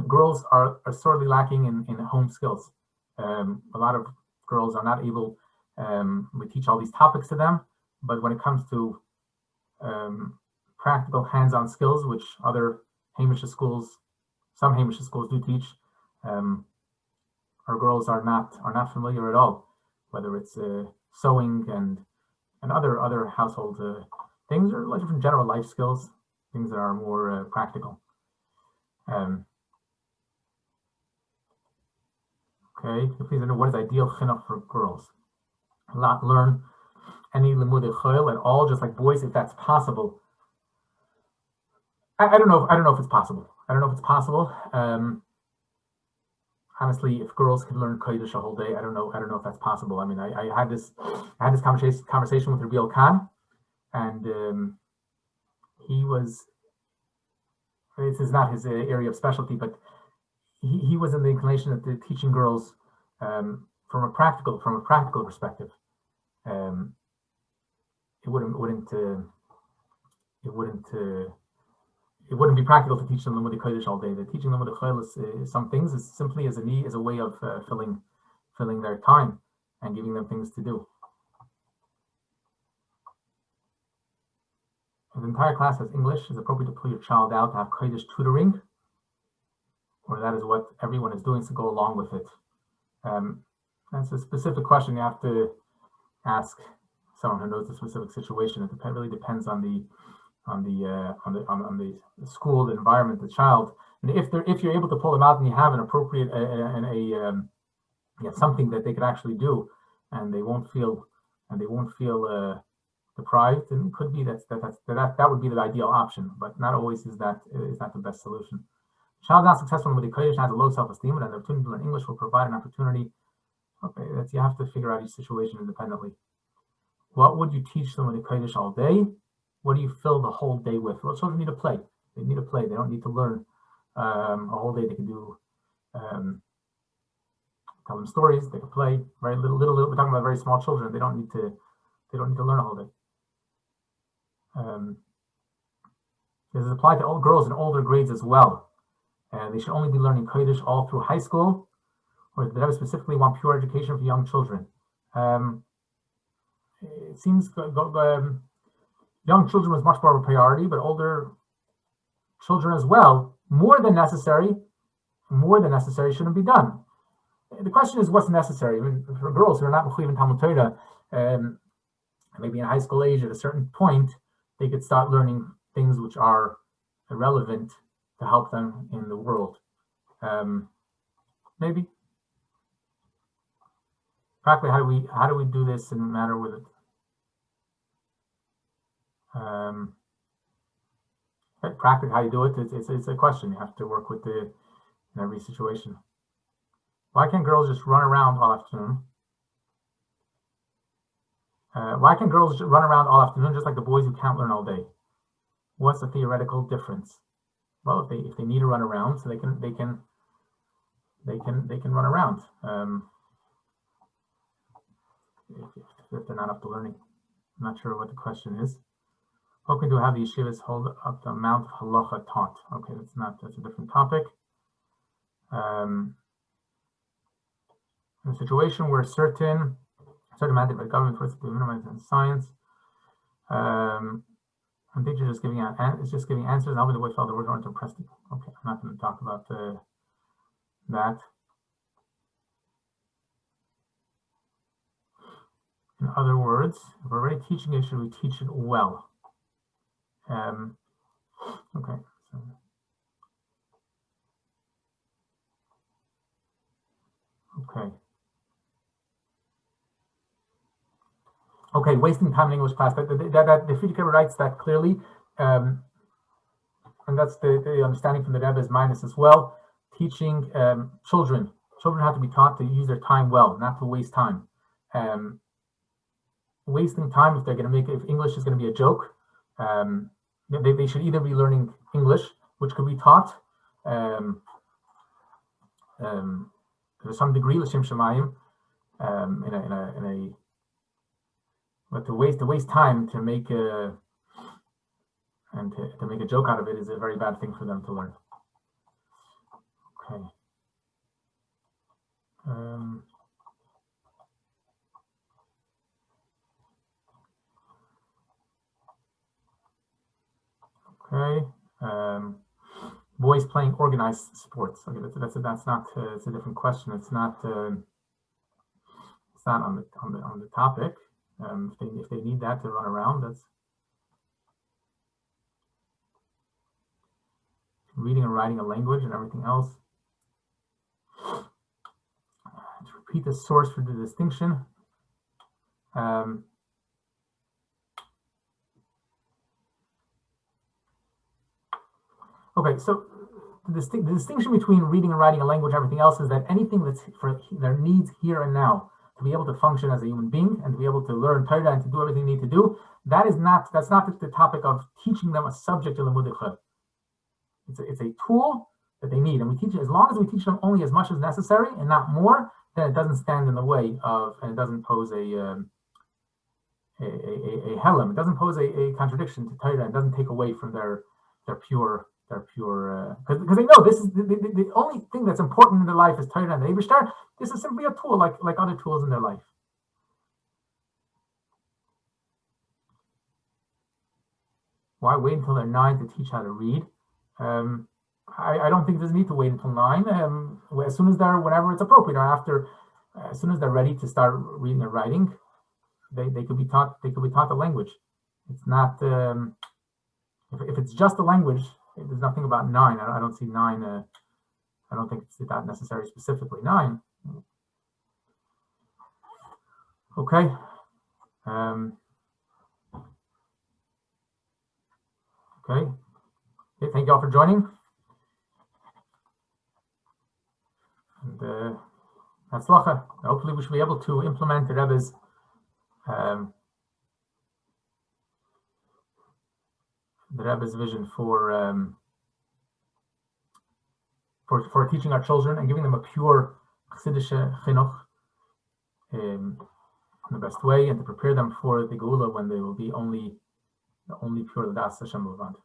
Girls are sorely lacking in home skills. A lot of girls are not able. We teach all these topics to them, but when it comes to practical hands-on skills, which other some Hamish schools do teach, our girls are not familiar at all, whether it's sewing and other household things, or different general life skills, things that are more practical. Okay, please know what is ideal chinuch for girls. Not learn any limud chayil at all, just like boys, if that's possible. I don't know if it's possible. I don't know if it's possible. Honestly, if girls can learn Kodesh a whole day, I don't know if that's possible. I mean, I had this conversation with Rabbi Khan, and he was. This is not his area of specialty, but he was in the inclination of teaching girls from a practical perspective. it wouldn't be practical to teach them Limud Kodesh all day. The teaching Limud Kodesh some things is simply as a way of filling their time and giving them things to do. If the entire class has English, is it appropriate to pull your child out to have Kodesh tutoring, or that is what everyone is doing to go along with it? That's a specific question you have to ask someone who knows the specific situation. It really depends on the school, the environment, the child. And if you're able to pull them out and you have an appropriate something that they could actually do, and they won't feel deprived, then it could be that would be the ideal option, but not always is that the best solution. Child not successful with the Kodesh has a low self-esteem, and the opportunity to learn English will provide an opportunity. Okay, you have to figure out each situation independently. What would you teach them with the Kodesh all day? What do you fill the whole day with? Well, children need to play. They need to play. They don't need to learn a whole day. They can do tell them stories. They can play very little. We're talking about very small children. They don't need to learn a whole day. Does it apply to all girls in older grades as well? They should only be learning Kodesh all through high school, or did the Rebbe specifically want pure education for young children? It seems young children was much more of a priority, but older children as well, more than necessary, shouldn't be done. The question is, what's necessary? I mean, for girls who are not mechuyev in Talmud Torah, maybe in high school age, at a certain point, they could start learning things which are relevant to help them in the world. Maybe. Practically, how do we do this in a matter with it? Practically, how you do it? It's a question. You have to work with in every situation. Why can't girls just run around all afternoon? Why can girls run around all afternoon just like the boys who can't learn all day? What's the theoretical difference? Well, if they need to run around, so they can run around. If they're not up to learning, I'm not sure what the question is. Hoping to have the yeshivas hold up the amount of halacha taught. Okay, that's a different topic. In a situation where certain mandate by the government for it to be minimized in science, and teachers just giving answers and helping the way fellow words aren't impressed. Okay, I'm not going to talk about that. In other words, if we're already teaching it, should we teach it well? Okay. Okay, wasting time in English class. The Friedrich writes that clearly, and that's the understanding from the Rebbe's minus as well. Teaching children have to be taught to use their time well, not to waste time. Wasting time if English is going to be a joke, they should either be learning English, which could be taught to some degree, l'shem shamayim, but to waste time to make a joke out of it is a very bad thing for them to learn. Okay. Okay. Boys playing organized sports. Okay, that's not. It's a different question. It's not on the topic. If they need that to run around, that's reading and writing a language and everything else. To repeat the source for the distinction. Okay, so the distinction between reading and writing a language and everything else is that anything that's for their needs here and now, to be able to function as a human being and to be able to learn Torah and to do everything they need to do, that's not the topic of teaching them a subject of the Limud. It's a tool that they need, and we teach it as long as we teach them only as much as necessary and not more. Then it doesn't stand in the way of, and it doesn't pose a helem. It doesn't pose a contradiction to Torah, and doesn't take away from their pure because they know this is the only thing that's important in their life is Torah and the Eibishter. This is simply a tool like other tools in their life. Why wait until they're 9 to teach how to read? I don't think there's a need to wait until 9. As soon as whenever it's appropriate, or after, as soon as they're ready to start reading and writing, they could be taught. They could be taught the language. It's not if it's just the language. There's nothing about 9. I don't see 9. I don't think it's that necessary specifically 9. Okay. Okay. Thank you all for joining. And Hatzlacha. Hopefully, we should be able to implement the Rebbe's vision for teaching our children and giving them a pure Chassidische chinuch in the best way, and to prepare them for the Geula when they will be only pure L'das Hashem Levant.